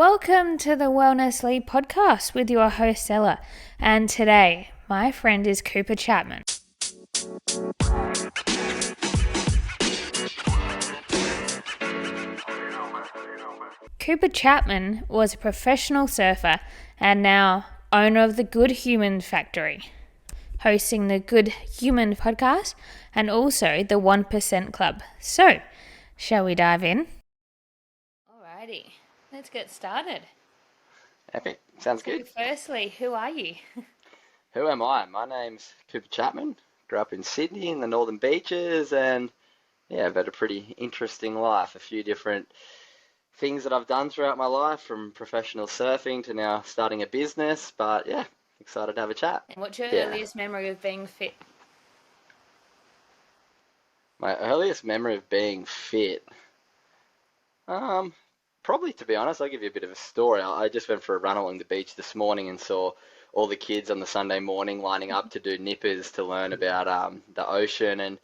Welcome to the Wellness Lead podcast with your host Ella, and today my friend is Cooper Chapman. Cooper Chapman was a professional surfer and now owner of the Good Human Factory, hosting the Good Human podcast and also the 1% Club. So, shall we dive in? Alrighty, let's get started. Epic. Sounds good. Firstly, who are you? Who am I? My name's Cooper Chapman. Grew up in Sydney in the Northern Beaches and I've had a pretty interesting life. A few different things that I've done throughout my life, from professional surfing to now starting a business, but excited to have a chat. And what's your earliest memory of being fit? My earliest memory of being fit? Probably, to be honest, I'll give you a bit of a story. I just went for a run along the beach this morning and saw all the kids on the Sunday morning lining up to do nippers to learn about the ocean and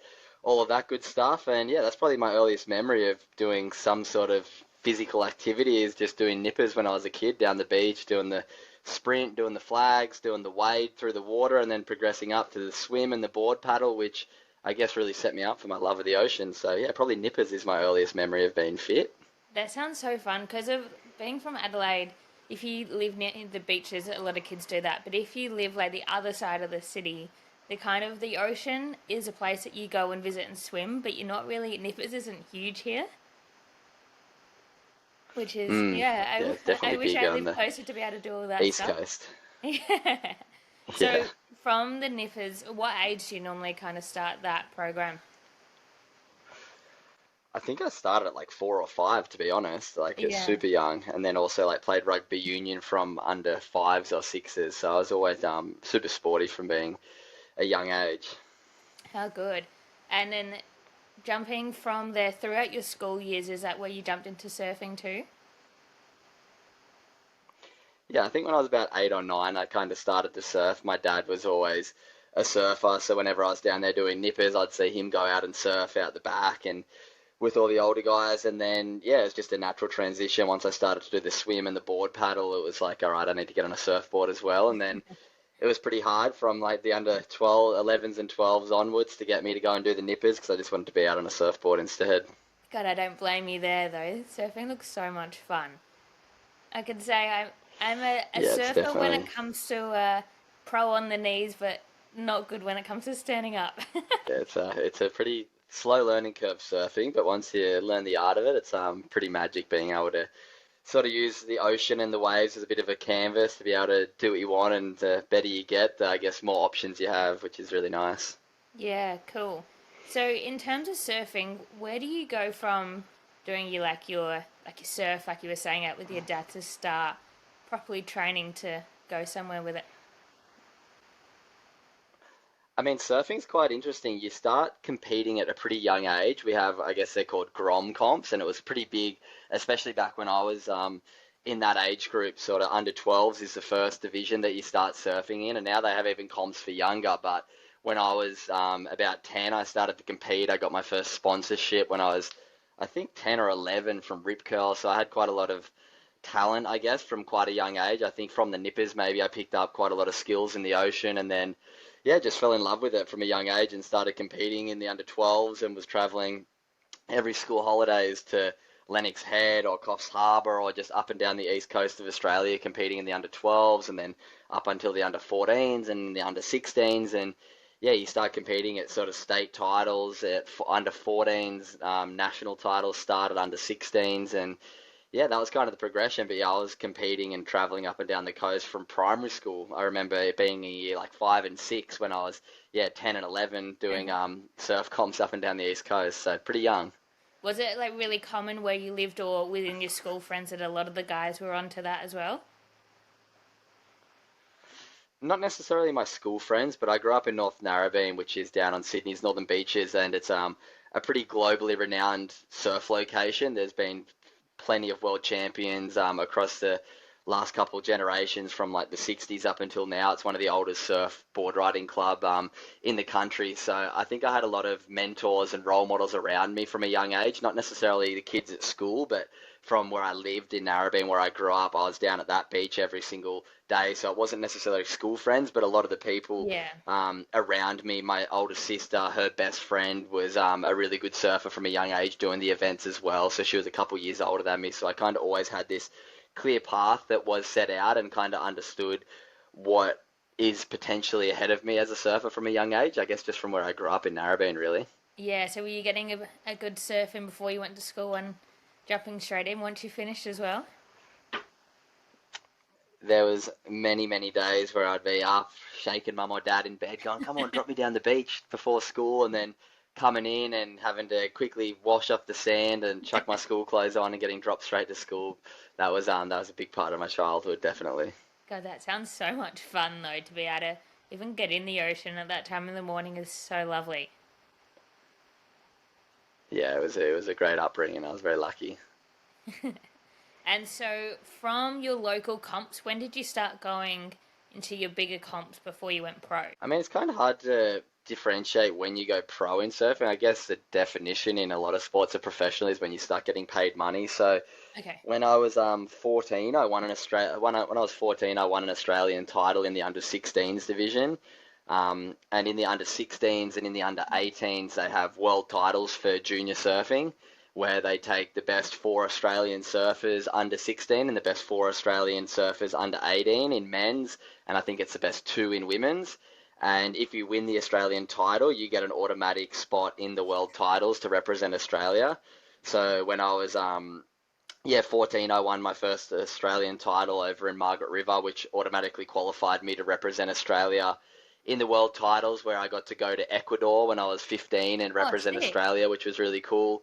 all of that good stuff. And that's probably my earliest memory of doing some sort of physical activity, is just doing nippers when I was a kid down the beach, doing the sprint, doing the flags, doing the wade through the water, and then progressing up to the swim and the board paddle, which I guess really set me up for my love of the ocean. So probably nippers is my earliest memory of being fit. That sounds so fun, because of being from Adelaide. If you live near the beaches, a lot of kids do that. But if you live like the other side of the city, the ocean is a place that you go and visit and swim, but you're not really, Nippers isn't huge here. Which is, I wish I lived closer to be able to do all that East stuff. Coast. Yeah. So from the Nippers, what age do you normally kind of start that program? I think I started at like 4 or 5, to be honest, super young, and then also played rugby union from under 5s or 6s. So I was always super sporty from being a young age. How good. And then jumping from there throughout your school years, is that where you jumped into surfing too? Yeah, I think when I was about 8 or 9, I kind of started to surf. My dad was always a surfer, so whenever I was down there doing nippers, I'd see him go out and surf out the back and with all the older guys. And then it's just a natural transition. Once I started to do the swim and the board paddle, it was like, all right, I need to get on a surfboard as well. And then it was pretty hard from like the under 12 11s and 12s onwards to get me to go and do the nippers, because I just wanted to be out on a surfboard instead. God, I don't blame you there though. Surfing looks so much fun. I could say I'm a surfer when it comes to pro on the knees, but not good when it comes to standing up. It's a pretty slow learning curve, surfing, but once you learn the art of it, it's pretty magic, being able to sort of use the ocean and the waves as a bit of a canvas to be able to do what you want, and the better you get, I guess more options you have, which is really nice. Yeah, cool. So in terms of surfing, where do you go from doing your surf, like you were saying, out with your dad, to start properly training to go somewhere with it? I mean, surfing's quite interesting. You start competing at a pretty young age. We have, I guess they're called grom comps, and it was pretty big, especially back when I was in that age group. Sort of under 12s is the first division that you start surfing in, and now they have even comps for younger. But when I was about 10, I started to compete. I got my first sponsorship when I was, I think, 10 or 11 from Rip Curl, so I had quite a lot of talent, I guess, from quite a young age. I think from the nippers, maybe I picked up quite a lot of skills in the ocean, and then just fell in love with it from a young age and started competing in the under 12s, and was traveling every school holidays to Lennox Head or Coffs Harbour or just up and down the east coast of Australia, competing in the under 12s, and then up until the under 14s and the under 16s. And you start competing at sort of state titles, at under 14s, national titles started under 16s, and that was kind of the progression. But I was competing and traveling up and down the coast from primary school. I remember it being in year like 5 and 6 when I was 10 and 11 doing surf comps up and down the east coast. So pretty young. Was it like really common where you lived or within your school friends that a lot of the guys were onto that as well? Not necessarily my school friends, but I grew up in North Narrabeen, which is down on Sydney's Northern Beaches, and it's a pretty globally renowned surf location. There's been plenty of world champions across the last couple of generations, from like the 60s up until now. It's one of the oldest surf board riding club in the country. So I think I had a lot of mentors and role models around me from a young age, not necessarily the kids at school, but from where I lived in Narrabeen, where I grew up. I was down at that beach every single day, so it wasn't necessarily school friends, but a lot of the people Yeah. around me, my older sister, her best friend was a really good surfer from a young age doing the events as well. So she was a couple years older than me, so I kind of always had this clear path that was set out and kind of understood what is potentially ahead of me as a surfer from a young age. I guess just from where I grew up in Narrabeen, really. Yeah, so were you getting a good surfing before you went to school and jumping straight in once you finished as well? There was many days where I'd be up shaking mum or dad in bed going, come on, drop me down the beach before school, and then coming in and having to quickly wash off the sand and chuck my school clothes on and getting dropped straight to school. That was a big part of my childhood, definitely. God, that sounds so much fun though, to be able to even get in the ocean at that time in the morning is so lovely. Yeah, it was a great upbringing. I was very lucky. And so, from your local comps, when did you start going into your bigger comps before you went pro? I mean, it's kind of hard to differentiate when you go pro in surfing. I guess the definition in a lot of sports of professional is when you start getting paid money. So Okay. when I was 14, I won an Australia. When I was 14, I won an Australian title in the under 16s division. And in the under 16s and in the under 18s, they have world titles for junior surfing, where they take the best four Australian surfers under 16 and the best four Australian surfers under 18 in men's, and I think it's the best two in women's. And if you win the Australian title, you get an automatic spot in the world titles to represent Australia. So when I was 14, I won my first Australian title over in Margaret River, which automatically qualified me to represent Australia in the world titles, where I got to go to Ecuador when I was 15 and Oh, represent sick. Australia, which was really cool.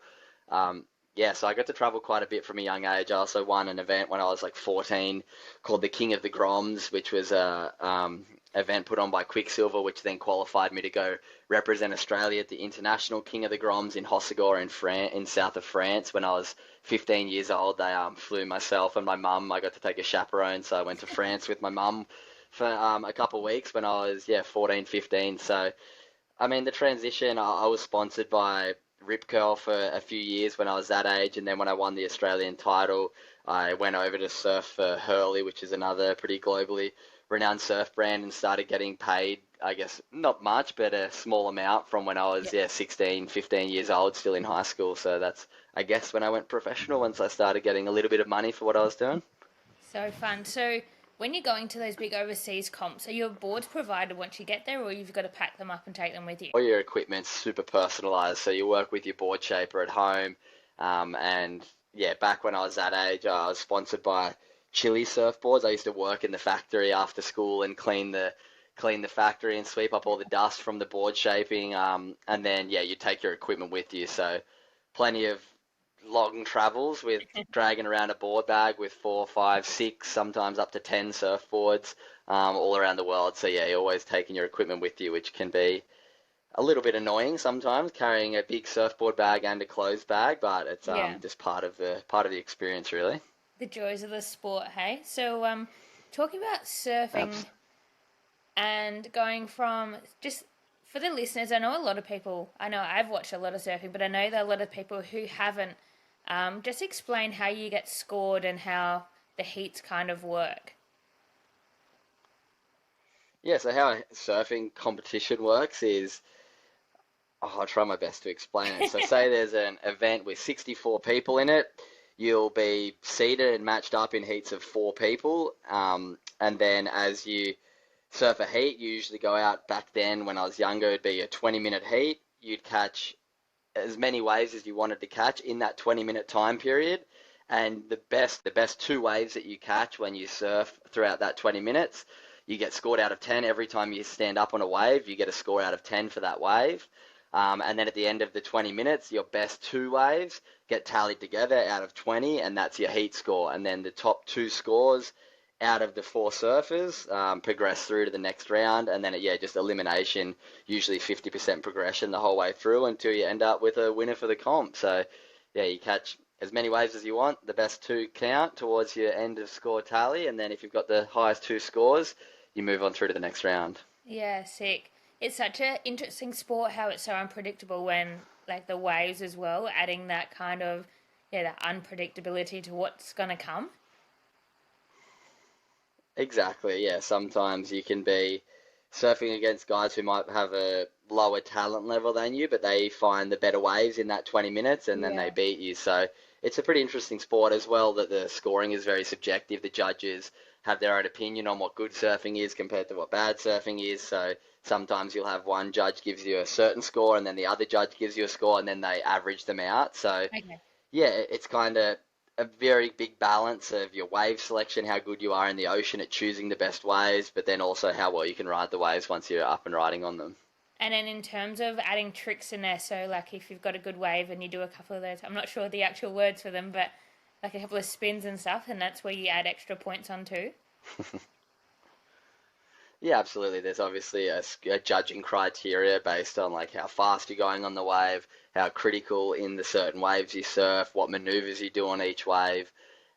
Yeah, so I got to travel quite a bit from a young age. I also won an event when I was like 14 called the King of the Groms, which was a event put on by Quicksilver, which then qualified me to go represent Australia at the International King of the Groms in Hossegor in south of France. When I was 15 years old, they flew myself and my mum. I got to take a chaperone, so I went to France with my mum for a couple of weeks when I was 14, 15. So I mean, the transition, I was sponsored by Rip Curl for a few years when I was that age, and then when I won the Australian title, I went over to surf for Hurley, which is another pretty globally renowned surf brand, and started getting paid, I guess, not much, but a small amount from when I was, 16, 15 years old, still in high school. So that's, I guess, when I went professional, once I started getting a little bit of money for what I was doing. So fun. So, when you're going to those big overseas comps, are your boards provided once you get there, or you've got to pack them up and take them with you? All your equipment's super personalized, so you work with your board shaper at home. And yeah, back when I was that age, I was sponsored by Chili surfboards. I used to work in the factory after school and clean the factory and sweep up all the dust from the board shaping. And then yeah, you take your equipment with you. So plenty of long travels with dragging around a board bag with four, five, six, sometimes up to 10 surfboards all around the world. So yeah, you're always taking your equipment with you, which can be a little bit annoying sometimes carrying a big surfboard bag and a clothes bag, but it's Yeah. just part of the experience, really. The joys of the sport, hey? So, talking about surfing Abs- and going from just for the listeners, I know a lot of people, I know I've watched a lot of surfing, but I know there are a lot of people who haven't. Just explain how you get scored and how the heats kind of work. yeah, so how a surfing competition works is, I'll try my best to explain it. So say there's an event with 64 people in it, you'll be seated and matched up in heats of four people, and then as you surf a heat, you usually go out. Back then when I was younger, it'd be a 20-minute heat. You'd catch as many waves as you wanted to catch in that 20-minute time period. And the best two waves that you catch when you surf throughout that 20 minutes, you get scored out of 10 every time you stand up on a wave. You get a score out of 10 for that wave. And then at the end of the 20 minutes, your best two waves get tallied together out of 20, and that's your heat score. And then the top two scores out of the four surfers progress through to the next round, and then just elimination, usually 50% progression the whole way through until you end up with a winner for the comp. So yeah, you catch as many waves as you want. The best two count towards your end of score tally, and then if you've got the highest two scores, you move on through to the next round. Yeah, sick. It's such an interesting sport how it's so unpredictable when like the waves as well, adding that kind of that unpredictability to what's going to come. Exactly, yeah. Sometimes you can be surfing against guys who might have a lower talent level than you, but they find the better waves in that 20 minutes and then they Yeah. beat you. So it's a pretty interesting sport as well that the scoring is very subjective. The judges have their own opinion on what good surfing is compared to what bad surfing is. So sometimes you'll have one judge gives you a certain score and then the other judge gives you a score and then they average them out. So Okay. yeah, it's kind of a very big balance of your wave selection, how good you are in the ocean at choosing the best waves, but then also how well you can ride the waves once you're up and riding on them. And then in terms of adding tricks in there, so like if you've got a good wave and you do a couple of those, I'm not sure the actual words for them, but like a couple of spins and stuff, and that's where you add extra points on too. Yeah, absolutely. There's obviously a judging criteria based on like how fast you're going on the wave, how critical in the certain waves you surf, what maneuvers you do on each wave,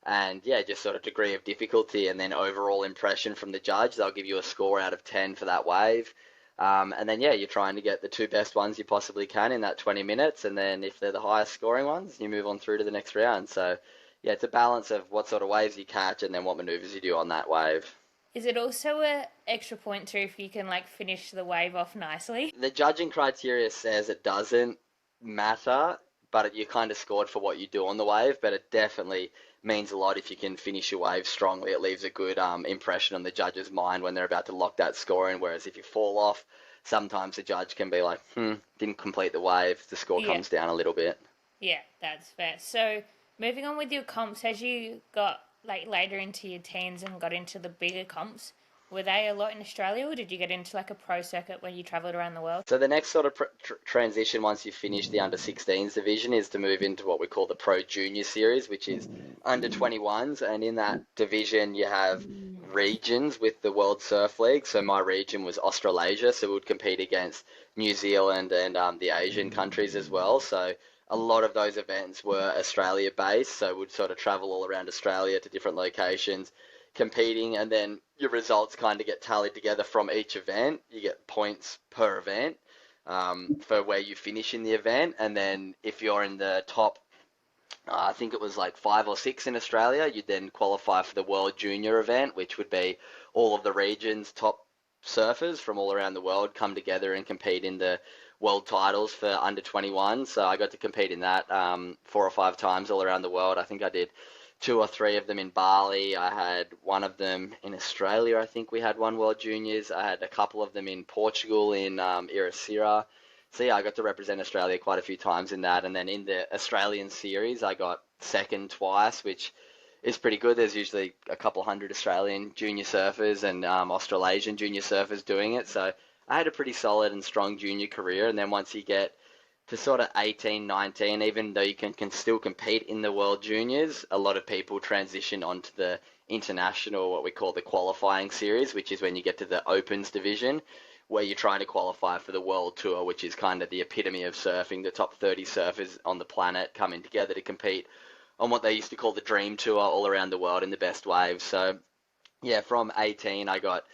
and yeah, just sort of degree of difficulty and then overall impression from the judge. They'll give you a score out of 10 for that wave. And then yeah, you're trying to get the two best ones you possibly can in that 20 minutes, and then if they're the highest scoring ones, you move on through to the next round. So yeah, it's a balance of what sort of waves you catch and then what maneuvers you do on that wave. Is it also a extra point too if you can like finish the wave off nicely? The judging criteria says it doesn't matter, but you kind of scored for what you do on the wave, but it definitely means a lot if you can finish your wave strongly. It leaves a good impression on the judge's mind when they're about to lock that score in, whereas if you fall off, sometimes the judge can be like, didn't complete the wave, the score Yeah. comes down a little bit. Yeah, that's fair. So moving on with your comps, as you got like later into your teens and got into the bigger comps, were they a lot in Australia, or did you get into like a pro circuit when you travelled around the world? So the next sort of transition once you finish the under 16s division is to move into what we call the Pro Junior Series, which is under 21s, and in that division you have regions with the World Surf League. So my region was Australasia, so we would compete against New Zealand and the Asian countries as well. So a lot of those events were Australia based, so we'd sort of travel all around Australia to different locations competing, and then your results kind of get tallied together from each event. You get points per event for where you finish in the event, and then if you're in the top, I think it was like 5 or 6 in Australia, you'd then qualify for the World Junior event, which would be all of the region's top surfers from all around the world come together and compete in the world titles for under 21. So I got to compete in that 4 or 5 times all around the world. I think I did 2 or 3 of them in Bali. I had one of them in Australia. I think we had one World Juniors. I had a couple of them in Portugal in Ericeira. So yeah, I got to represent Australia quite a few times in that. And then in the Australian series, I got second twice, which is pretty good. There's usually a couple hundred Australian junior surfers and Australasian junior surfers doing it. So I had a pretty solid and strong junior career. And then once you get to sort of 18, 19, even though you can still compete in the World Juniors, a lot of people transition onto the international, what we call the qualifying series, which is when you get to the Opens division, where you're trying to qualify for the World Tour, which is kind of the epitome of surfing. The top 30 surfers on the planet coming together to compete on what they used to call the Dream Tour all around the world in the best waves. So yeah, from 18, I got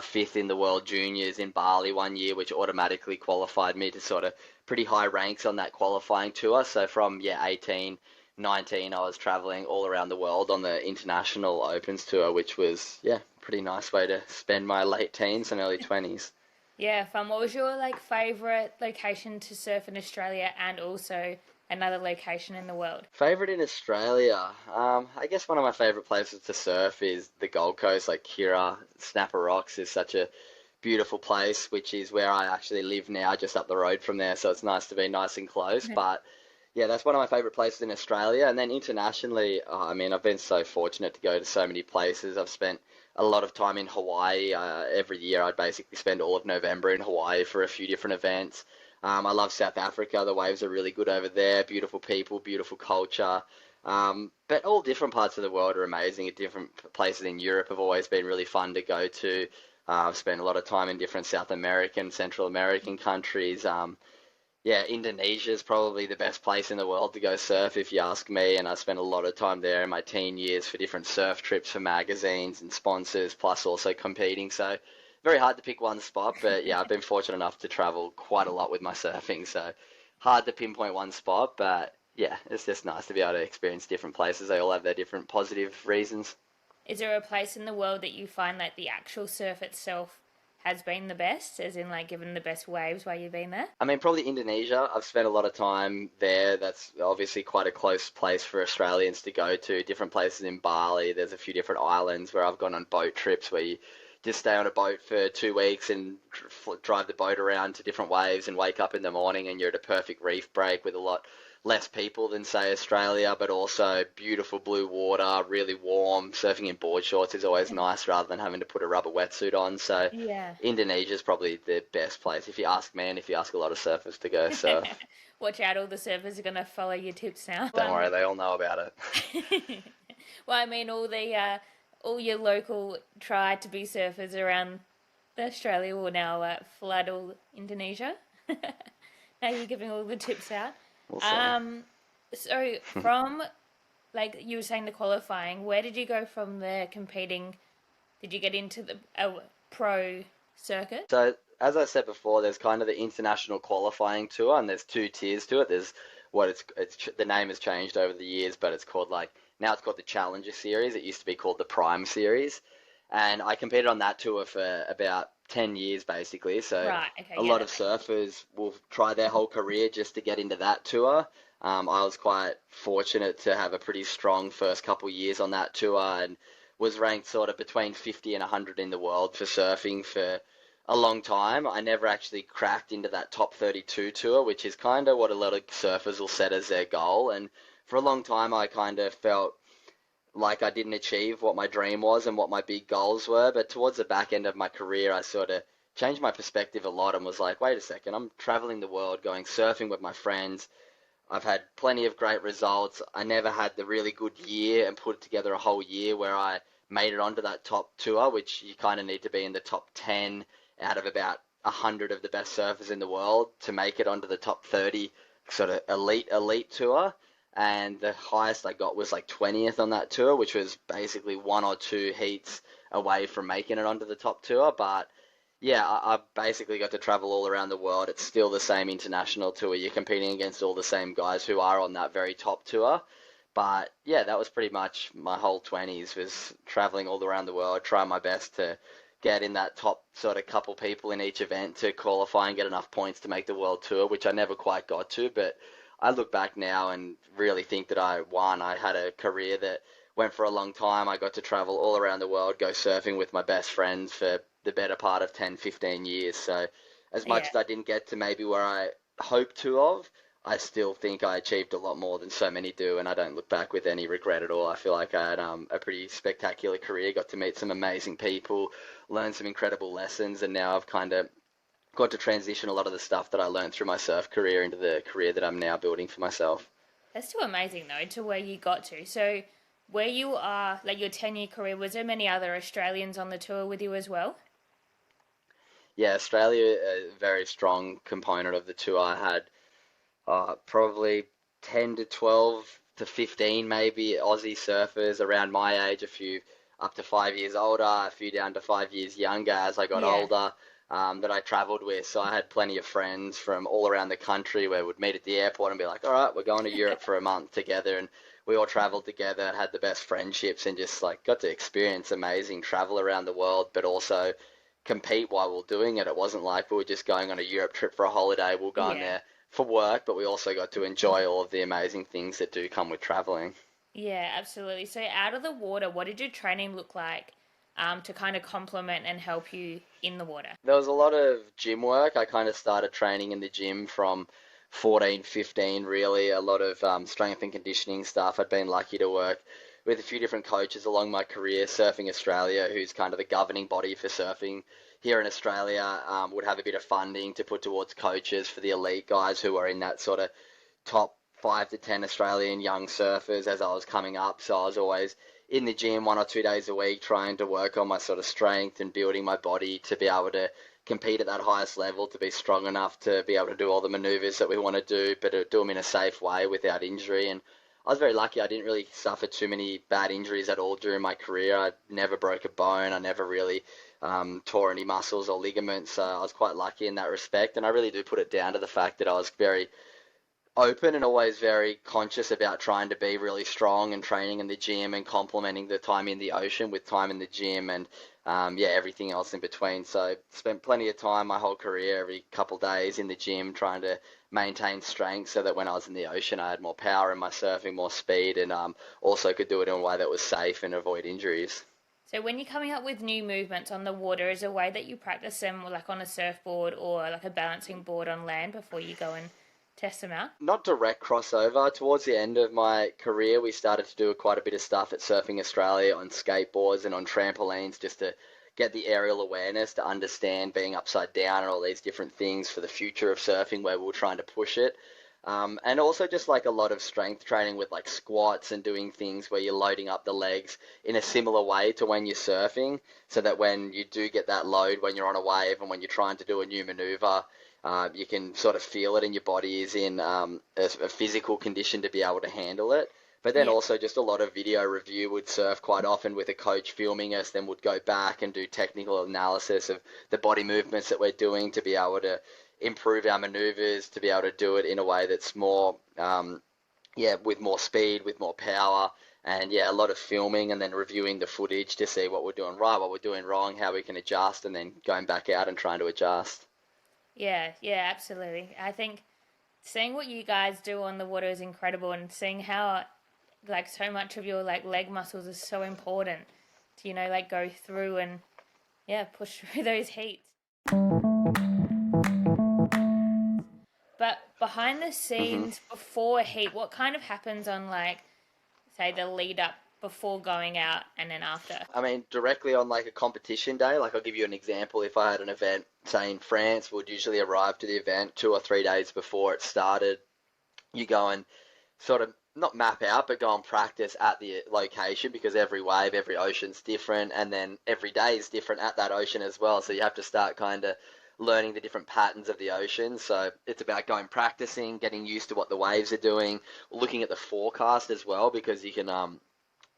fifth in the World Juniors in Bali one year, which automatically qualified me to sort of pretty high ranks on that qualifying tour. So from, yeah, 18, 19, I was traveling all around the world on the International Opens Tour, which was, yeah, pretty nice way to spend my late teens and early 20s. Yeah, fun. What was your like favorite location to surf in Australia, and also another location in the world? Favorite in Australia? I guess one of my favorite places to surf is the Gold Coast, like Kirra. Snapper Rocks is such a beautiful place, which is where I actually live now, just up the road from there. So it's nice to be nice and close. But yeah, that's one of my favorite places in Australia. And then internationally, I mean, I've been so fortunate to go to so many places. I've spent a lot of time in Hawaii. Every year, I'd basically spend all of November in Hawaii for a few different events. I love South Africa. The waves are really good over there. Beautiful people, beautiful culture. But all different parts of the world are amazing. Different places in Europe have always been really fun to go to. I've spent a lot of time in different South American, Central American countries. Yeah, Indonesia is probably the best place in the world to go surf if you ask me, and I spent a lot of time there in my teen years for different surf trips for magazines and sponsors, plus also competing. So very hard to pick one spot, but yeah, I've been fortunate enough to travel quite a lot with my surfing, so hard to pinpoint one spot, but yeah, it's just nice to be able to experience different places. They all have their different positive reasons. Is there a place in the world that you find like the actual surf itself has been the best, as in like given the best waves while you've been there? I mean, probably Indonesia. I've spent a lot of time there. That's obviously quite a close place for Australians to go to. Different places in Bali. There's a few different islands where I've gone on boat trips where you just stay on a boat for 2 weeks and drive the boat around to different waves and wake up in the morning and you're at a perfect reef break with a lot less people than say Australia, but also beautiful blue water, really warm. Surfing in board shorts is always nice rather than having to put a rubber wetsuit on. So Yeah. Indonesia's probably the best place if you ask me and if you ask a lot of surfers to go surf. Watch out, all the surfers are gonna follow your tips now. Don't worry, they all know about it. Well, I mean, all your local try to be surfers around Australia will now flood all Indonesia. Now you're giving all the tips out. We'll see. So from like you were saying the qualifying, where did you go from there competing? Did you get into the pro circuit? So, as I said before, there's kind of the international qualifying tour, and there's two tiers to it. There's what it's the name has changed over the years, but it's called like now it's called the Challenger Series. It used to be called the Prime Series, and I competed on that tour for about 10 years basically. So Right. Okay. a Yeah. lot of surfers will try their whole career just to get into that tour. I was quite fortunate to have a pretty strong first couple years on that tour and was ranked sort of between 50 and 100 in the world for surfing for a long time. I never actually cracked into that top 32 tour, which is kind of what a lot of surfers will set as their goal. And for a long time, I kind of felt like I didn't achieve what my dream was and what my big goals were. But towards the back end of my career, I sort of changed my perspective a lot and was like, wait a second, I'm traveling the world, going surfing with my friends. I've had plenty of great results. I never had the really good year and put together a whole year where I made it onto that top tour, which you kind of need to be in the top 10 out of about 100 of the best surfers in the world to make it onto the top 30 sort of elite tour. And the highest I got was like 20th on that tour, which was basically one or two heats away from making it onto the top tour. But yeah, I basically got to travel all around the world. It's still the same international tour. You're competing against all the same guys who are on that very top tour. But yeah, that was pretty much my whole 20s was traveling all around the world, trying my best to get in that top sort of couple people in each event to qualify and get enough points to make the world tour, which I never quite got to. But I look back now and really think that I won. I had a career that went for a long time. I got to travel all around the world, go surfing with my best friends for the better part of 10, 15 years. So as much Yeah. as I didn't get to maybe where I hoped to of, I still think I achieved a lot more than so many do, and I don't look back with any regret at all. I feel like I had a pretty spectacular career, got to meet some amazing people, learn some incredible lessons, and now I've kind of got to transition a lot of the stuff that I learned through my surf career into the career that I'm now building for myself. That's still amazing though to where you got to. So where you are, like your 10-year career, was there many other Australians on the tour with you as well? Yeah, Australia, a very strong component of the tour. I had probably 10 to 12 to 15 maybe Aussie surfers around my age, a few up to 5 years older, a few down to 5 years younger as I got Yeah. older, that I travelled with. So I had plenty of friends from all around the country where we'd meet at the airport and be like, all right, we're going to Europe for a month together. And we all travelled together, had the best friendships, and just like got to experience amazing travel around the world, but also compete while we we're doing it. It wasn't like we were just going on a Europe trip for a holiday. We were going Yeah. there for work, but we also got to enjoy all of the amazing things that do come with traveling. Yeah, absolutely. So out of the water, what did your training look like to kind of complement and help you in the water? There was a lot of gym work. I kind of started training in the gym from 14, 15, really. A lot of strength and conditioning stuff. I'd been lucky to work with a few different coaches along my career. Surfing Australia, who's kind of the governing body for surfing here in Australia, would have a bit of funding to put towards coaches for the elite guys who are in that sort of top 5 to 10 Australian young surfers as I was coming up. So I was always in the gym 1 or 2 days a week trying to work on my sort of strength and building my body to be able to compete at that highest level, to be strong enough to be able to do all the maneuvers that we want to do, but to do them in a safe way without injury. And I was very lucky. I didn't really suffer too many bad injuries at all during my career. I never broke a bone. I never really tore any muscles or ligaments. So I was quite lucky in that respect. And I really do put it down to the fact that I was very open and always very conscious about trying to be really strong and training in the gym and complementing the time in the ocean with time in the gym and yeah, everything else in between. So spent plenty of time my whole career, every couple days in the gym trying to maintain strength so that when I was in the ocean I had more power in my surfing, more speed, and also could do it in a way that was safe and avoid injuries. So when you're coming up with new movements on the water, is there a way that you practice them like on a surfboard or like a balancing board on land before you go and test them out? Not direct crossover. Towards the end of my career, we started to do quite a bit of stuff at Surfing Australia on skateboards and on trampolines just to get the aerial awareness to understand being upside down and all these different things for the future of surfing where we were trying to push it. And also just like a lot of strength training with like squats and doing things where you're loading up the legs in a similar way to when you're surfing so that when you do get that load when you're on a wave and when you're trying to do a new maneuver, you can sort of feel it and your body is in a physical condition to be able to handle it. But then Yeah. also just a lot of video review. Would surf quite often with a coach filming us, then would go back and do technical analysis of the body movements that we're doing to be able to improve our maneuvers, to be able to do it in a way that's more, yeah, with more speed, with more power. And yeah, a lot of filming and then reviewing the footage to see what we're doing right, what we're doing wrong, how we can adjust, and then going back out and trying to adjust. Yeah, yeah, absolutely. I think seeing what you guys do on the water is incredible and seeing how like so much of your like leg muscles is so important to, like go through and yeah, push through those heats. But behind the hmm scenes before a heat, what kind of happens on like say the lead up before going out and then after? I mean, directly on like a competition day, like I'll give you an example. If I had an event, say in France, would usually arrive to the event 2 or 3 days before it started. You go and sort of not map out, but go and practice at the location because every wave, every ocean's different, and then every day is different at that ocean as well. So you have to start kind of learning the different patterns of the ocean. So it's about going practicing, getting used to what the waves are doing, looking at the forecast as well because you can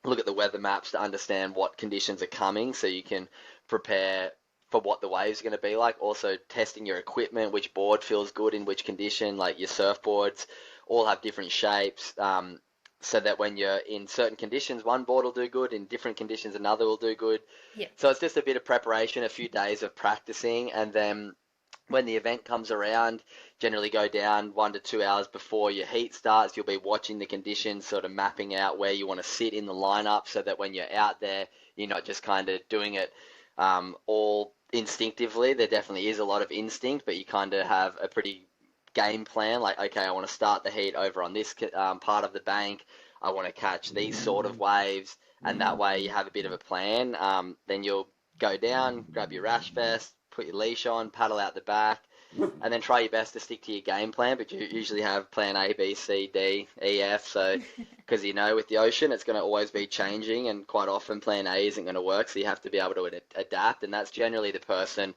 look at the weather maps to understand what conditions are coming so you can prepare for what the waves are going to be like. Also testing your equipment, which board feels good in which condition, like your surfboards all have different shapes, so that when you're in certain conditions, one board will do good, in different conditions, another will do good. Yeah. So it's just a bit of preparation, a few days of practicing, and then when the event comes around, generally go down 1 to 2 hours before your heat starts. You'll be watching the conditions, sort of mapping out where you want to sit in the lineup so that when you're out there, you're not just kind of doing it all instinctively. There definitely is a lot of instinct, but you kind of have a pretty game plan. Like, okay, I want to start the heat over on this part of the bank. I want to catch these sort of waves, and that way you have a bit of a plan. Then you'll go down, grab your rash vest, put your leash on, paddle out the back, and then try your best to stick to your game plan. But you usually have plan A, B, C, D, E, F. So, because with the ocean, it's going to always be changing, and quite often plan A isn't going to work. So you have to be able to adapt, and that's generally the person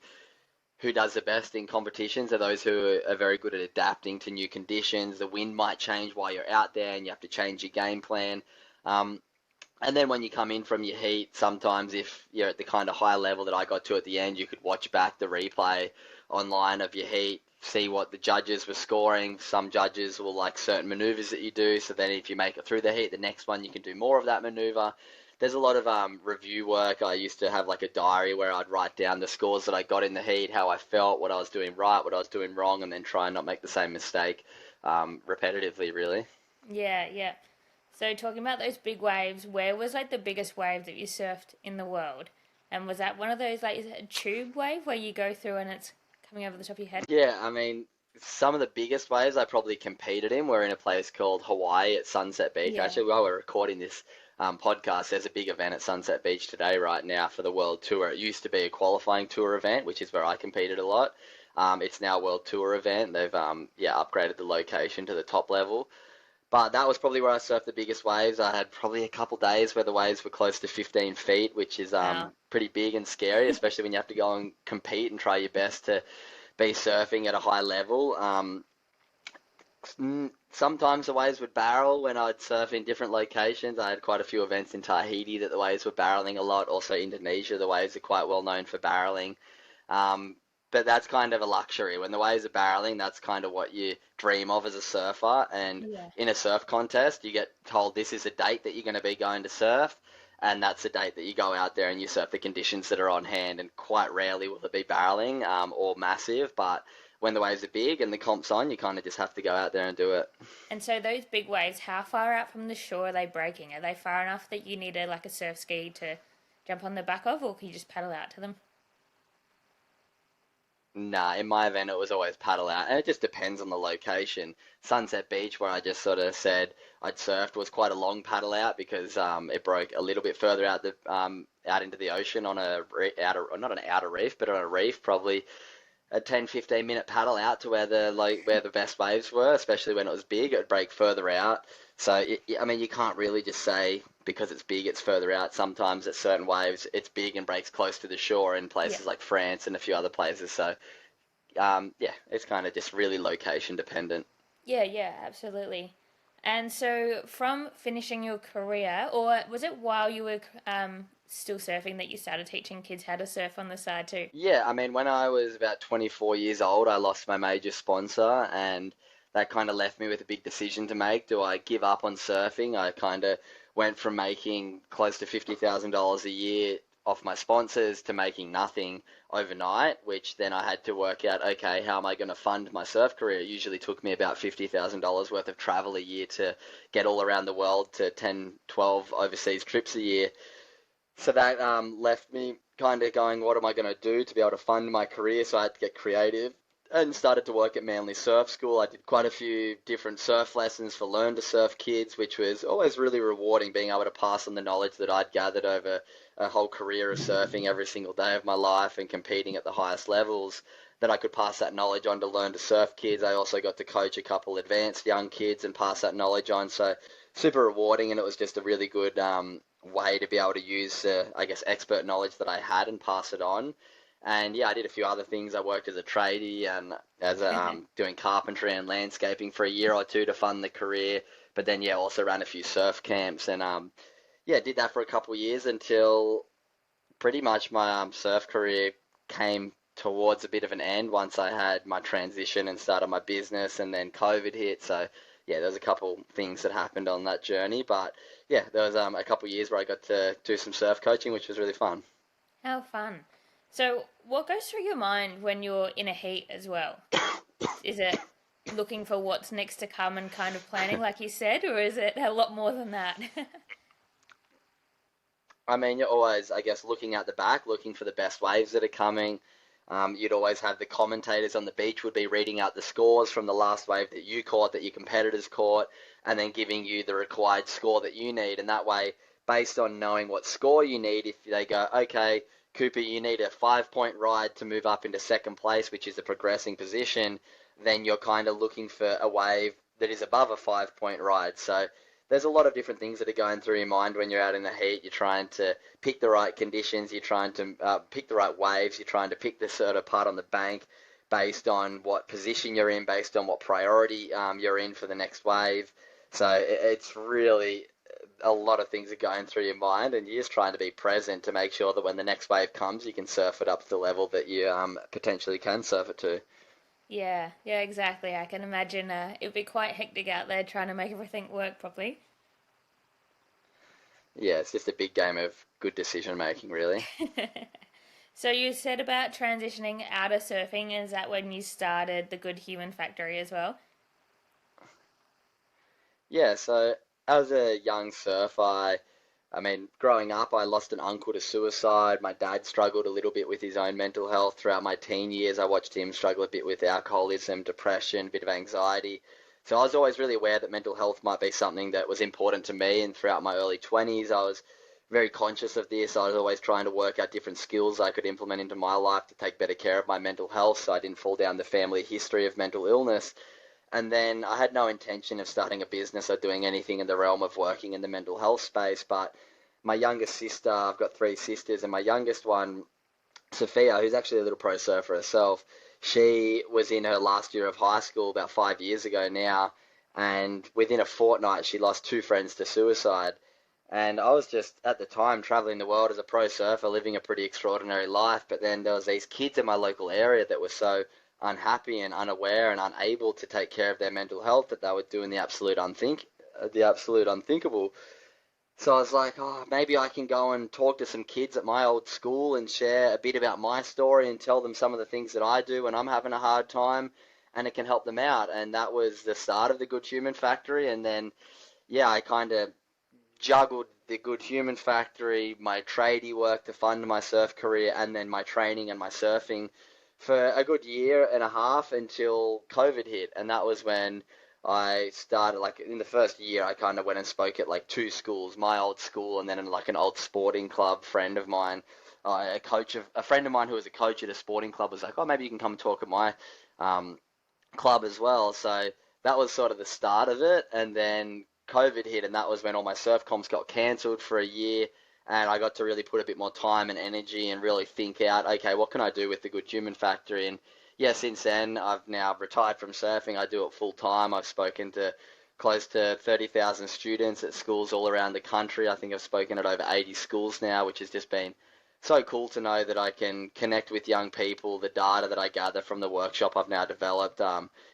who does the best in competitions are those who are very good at adapting to new conditions. The wind might change while you're out there, and you have to change your game plan. Um, and then when you come in from your heat, sometimes if you're at the kind of high level that I got to at the end, you could watch back the replay online of your heat, see what the judges were scoring. Some judges will like certain maneuvers that you do, so then if you make it through the heat, the next one you can do more of that maneuver. There's a lot of review work. I used to have like a diary where I'd write down the scores that I got in the heat, how I felt, what I was doing right, what I was doing wrong, and then try and not make the same mistake repetitively, really. Yeah, yeah. So talking about those big waves, where was like the biggest wave that you surfed in the world? And was that one of those like is it a tube wave where you go through and it's coming over the top of your head? Yeah, I mean, some of the biggest waves I probably competed in were in a place called Hawaii at Sunset Beach. Yeah. Actually, while we're recording this podcast, there's a big event at Sunset Beach today, right now, for the World Tour. It used to be a qualifying tour event, which is where I competed a lot. It's now a World Tour event. They've yeah, upgraded the location to the top level. But that was probably where I surfed the biggest waves. I had probably a couple days where the waves were close to 15 feet, which is Wow. pretty big and scary, especially when you have to go and compete and try your best to be surfing at a high level. Sometimes the waves would barrel when I'd surf in different locations. I had quite a few events in Tahiti that the waves were barreling a lot. Also Indonesia, the waves are quite well known for barreling. Um, but that's kind of a luxury. When the waves are barreling, that's kind of what you dream of as a surfer. And Yeah. in a surf contest, you get told this is a date that you're going to be going to surf, and that's the date that you go out there and you surf the conditions that are on hand. And quite rarely will it be barreling or massive, but when the waves are big and the comp's on, you kind of just have to go out there and do it. And so those big waves, how far out from the shore are they breaking? Are they far enough that you need like a surf ski to jump on the back of, or can you just paddle out to them? Nah, in my event, it was always paddle out, and it just depends on the location. Sunset Beach, where I just sort of said I'd surfed, was quite a long paddle out because it broke a little bit further out the out into the ocean on a outer, not an outer reef, but on a reef, probably a 10-15 minute paddle out to where the best waves were, especially when it was big. It would break further out. So I mean, you can't really just say because it's big, it's further out. Sometimes at certain waves, it's big and breaks close to the shore in Yeah. places like France and a few other places. So yeah, it's kind of just really location dependent. Yeah, yeah, absolutely. And so, from finishing your career, or was it while you were still surfing that you started teaching kids how to surf on the side too? Yeah, I mean, when I was about 24 years old, I lost my major sponsor, and that kind of left me with a big decision to make. Do I give up on surfing? I kind of went from making close to $50,000 a year off my sponsors to making nothing overnight, which then I had to work out, okay, how am I going to fund my surf career? It usually took me about $50,000 worth of travel a year to get all around the world to 10, 12 overseas trips a year. So that left me kind of going, what am I going to do to be able to fund my career? So I had to get creative and started to work at Manly Surf School. I did quite a few different surf lessons for Learn to Surf kids, which was always really rewarding being able to pass on the knowledge that I'd gathered over a whole career of surfing every single day of my life and competing at the highest levels. That I could pass that knowledge on to Learn to Surf kids. I also got to coach a couple advanced young kids and pass that knowledge on. So super rewarding, and it was just a really good way to be able to use, I guess, expert knowledge that I had and pass it on. And yeah, I did a few other things. I worked as a tradie and as a, doing carpentry and landscaping for a year or two to fund the career. But then yeah, also ran a few surf camps and yeah, did that for a couple of years until pretty much my surf career came towards a bit of an end once I had my transition and started my business, and then COVID hit. So yeah, there was a couple things that happened on that journey, but yeah, there was a couple of years where I got to do some surf coaching, which was really fun. How fun. So, what goes through your mind when you're in a heat as well? Is it looking for what's next to come and kind of planning, like you said, or is it a lot more than that? I mean, you're always, I guess, looking at the back, looking for the best waves that are coming. You'd always have the commentators on the beach would be reading out the scores from the last wave that you caught, that your competitors caught, and then giving you the required score that you need. And that way, based on knowing what score you need, if they go, okay, Cooper, you need a 5 point ride to move up into second place, which is a progressing position, then you're kind of looking for a wave that is above a 5 point ride. So there's a lot of different things that are going through your mind when you're out in the heat. You're trying to pick the right conditions. You're trying to pick the right waves. You're trying to pick the sort of part on the bank based on what position you're in, based on what priority you're in for the next wave. So it's really a lot of things are going through your mind, and you're just trying to be present to make sure that when the next wave comes, you can surf it up to the level that you potentially can surf it to. Yeah, yeah, exactly. I can imagine it'd be quite hectic out there trying to make everything work properly. Yeah, it's just a big game of good decision making, really. So you said about transitioning out of surfing. Is that when you started the Good Human Factory as well? Yeah, so as a young surfer, I mean, growing up, I lost an uncle to suicide. My dad struggled a little bit with his own mental health throughout my teen years. I watched him struggle a bit with alcoholism, depression, a bit of anxiety. So I was always really aware that mental health might be something that was important to me. And throughout my early 20s, I was very conscious of this. I was always trying to work out different skills I could implement into my life to take better care of my mental health so I didn't fall down the family history of mental illness. And then I had no intention of starting a business or doing anything in the realm of working in the mental health space. But my youngest sister, I've got three sisters, and my youngest one, Sophia, who's actually a little pro surfer herself, she was in her last year of high school about 5 years ago now, and within a fortnight she lost two friends to suicide. And I was just at the time traveling the world as a pro surfer, living a pretty extraordinary life. But then there was these kids in my local area that were so unhappy and unaware and unable to take care of their mental health that they were doing the absolute unthinkable. So I was like, oh, maybe I can go and talk to some kids at my old school and share a bit about my story and tell them some of the things that I do when I'm having a hard time, and it can help them out. And that was the start of the Good Human Factory. And then, yeah, I kind of juggled the Good Human Factory, my tradie work to fund my surf career, and then my training and my surfing for a good year and a half until COVID hit. And that was when I started, like, in the first year, I kind of went and spoke at like two schools, my old school and then in like an old sporting club friend of mine. A friend of mine who was a coach at a sporting club was like, oh, maybe you can come and talk at my um, club as well. So that was sort of the start of it. And then COVID hit, and that was when all my surf comps got cancelled for a year. And I got to really put a bit more time and energy and really think out, okay, what can I do with the Good Human Factory? And yeah, since then, I've now retired from surfing. I do it full time. I've spoken to close to 30,000 students at schools all around the country. I think I've spoken at over 80 schools now, which has just been so cool to know that I can connect with young people. The data that I gather from the workshop I've now developed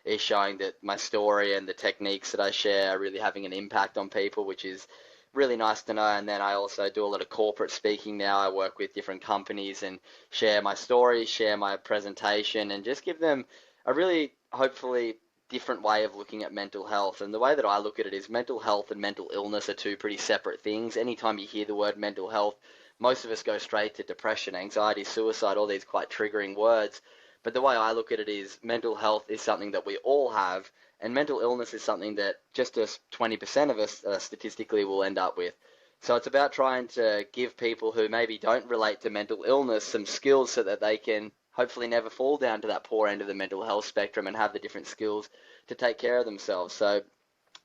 is showing that my story and the techniques that I share are really having an impact on people, which is really nice to know. And then I also do a lot of corporate speaking now. I work with different companies and share my story, share my presentation, and just give them a really, hopefully, different way of looking at mental health. And the way that I look at it is mental health and mental illness are two pretty separate things. Anytime you hear the word mental health, most of us go straight to depression, anxiety, suicide, all these quite triggering words. But the way I look at it is mental health is something that we all have, and mental illness is something that just as 20% of us statistically will end up with. So it's about trying to give people who maybe don't relate to mental illness some skills so that they can hopefully never fall down to that poor end of the mental health spectrum and have the different skills to take care of themselves. So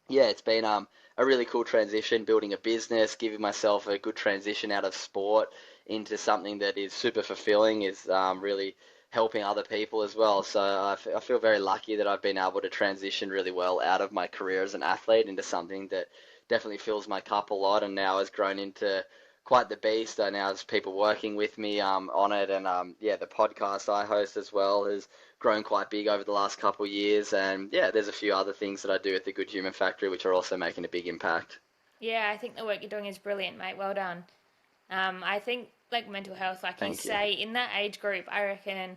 yeah, it's been a really cool transition, building a business, giving myself a good transition out of sport into something that is super fulfilling, is really helping other people as well. So I feel very lucky that I've been able to transition really well out of my career as an athlete into something that definitely fills my cup a lot, and now has grown into quite the beast. I now have people working with me on it, and yeah, the podcast I host as well has grown quite big over the last couple of years. And yeah, there's a few other things that I do at the Good Human Factory which are also making a big impact. Yeah, I think the work you're doing is brilliant, mate. Well done. I think like mental health, like you Thank you. say, in that age group, I reckon,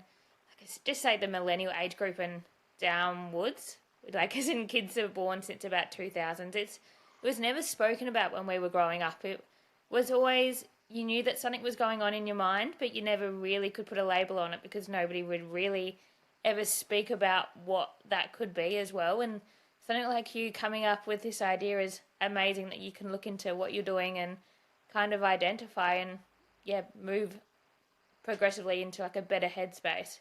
just say the millennial age group and downwards, like as in kids that were born since about 2000s, it was never spoken about when we were growing up. It was always, you knew that something was going on in your mind, but you never really could put a label on it because nobody would really ever speak about what that could be as well. And something like you coming up with this idea is amazing, that you can look into what you're doing and kind of identify and yeah, move progressively into like a better headspace.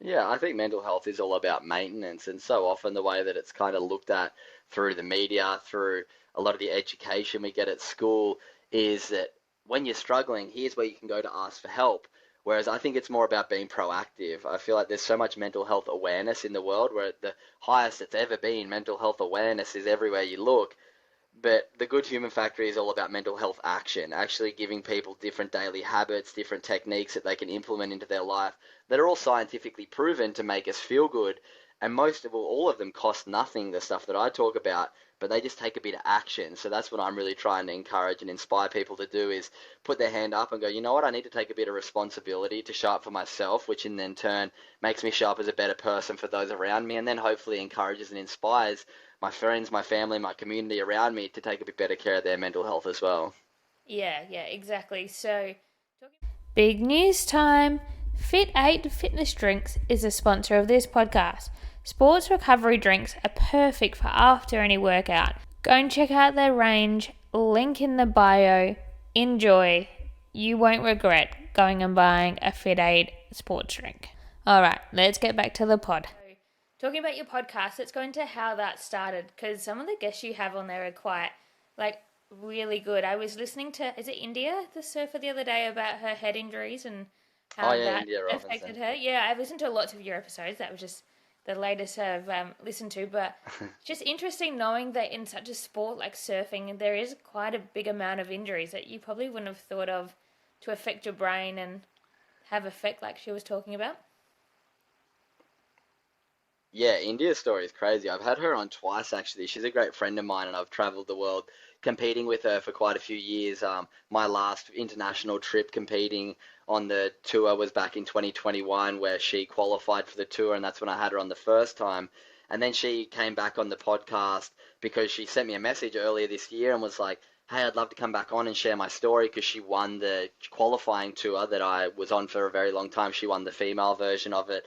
Yeah, I think mental health is all about maintenance, and so often the way that it's kind of looked at through the media, through a lot of the education we get at school, is that when you're struggling, here's where you can go to ask for help. Whereas I think it's more about being proactive. I feel like there's so much mental health awareness in the world, where the highest it's ever been, mental health awareness is everywhere you look. But the Good Human Factory is all about mental health action, actually giving people different daily habits, different techniques that they can implement into their life that are all scientifically proven to make us feel good. And most of all of them cost nothing, the stuff that I talk about, but they just take a bit of action. So that's what I'm really trying to encourage and inspire people to do, is put their hand up and go, you know what, I need to take a bit of responsibility to show up for myself, which in then turn makes me show up as a better person for those around me, and then hopefully encourages and inspires my friends, my family, my community around me to take a bit better care of their mental health as well. Yeah, yeah, exactly. So, big news time. Fit 8 Fitness Drinks is a sponsor of this podcast. Sports recovery drinks are perfect for after any workout. Go and check out their range, link in the bio. Enjoy. You won't regret going and buying a Fit 8 sports drink. Alright, let's get back to the pod. Talking about your podcast, let's go into how that started, because some of the guests you have on there are quite, like, really good. I was listening to, is it India, the surfer, the other day about her head injuries and Oh how yeah, that India affected Robinson. her. Yeah, I've listened to lots of your episodes. That was just the latest I've listened to, but it's just interesting knowing that in such a sport like surfing, there is quite a big amount of injuries that you probably wouldn't have thought of to affect your brain and have effect like she was talking about. Yeah, India's story is crazy. I've had her on twice actually. She's a great friend of mine, and I've traveled the world competing with her for quite a few years. My last international trip competing on the tour was back in 2021, where she qualified for the tour, and that's when I had her on the first time. And then she came back on the podcast because she sent me a message earlier this year and was like, "Hey, I'd love to come back on and share my story," because she won the qualifying tour that I was on for a very long time. She won the female version of it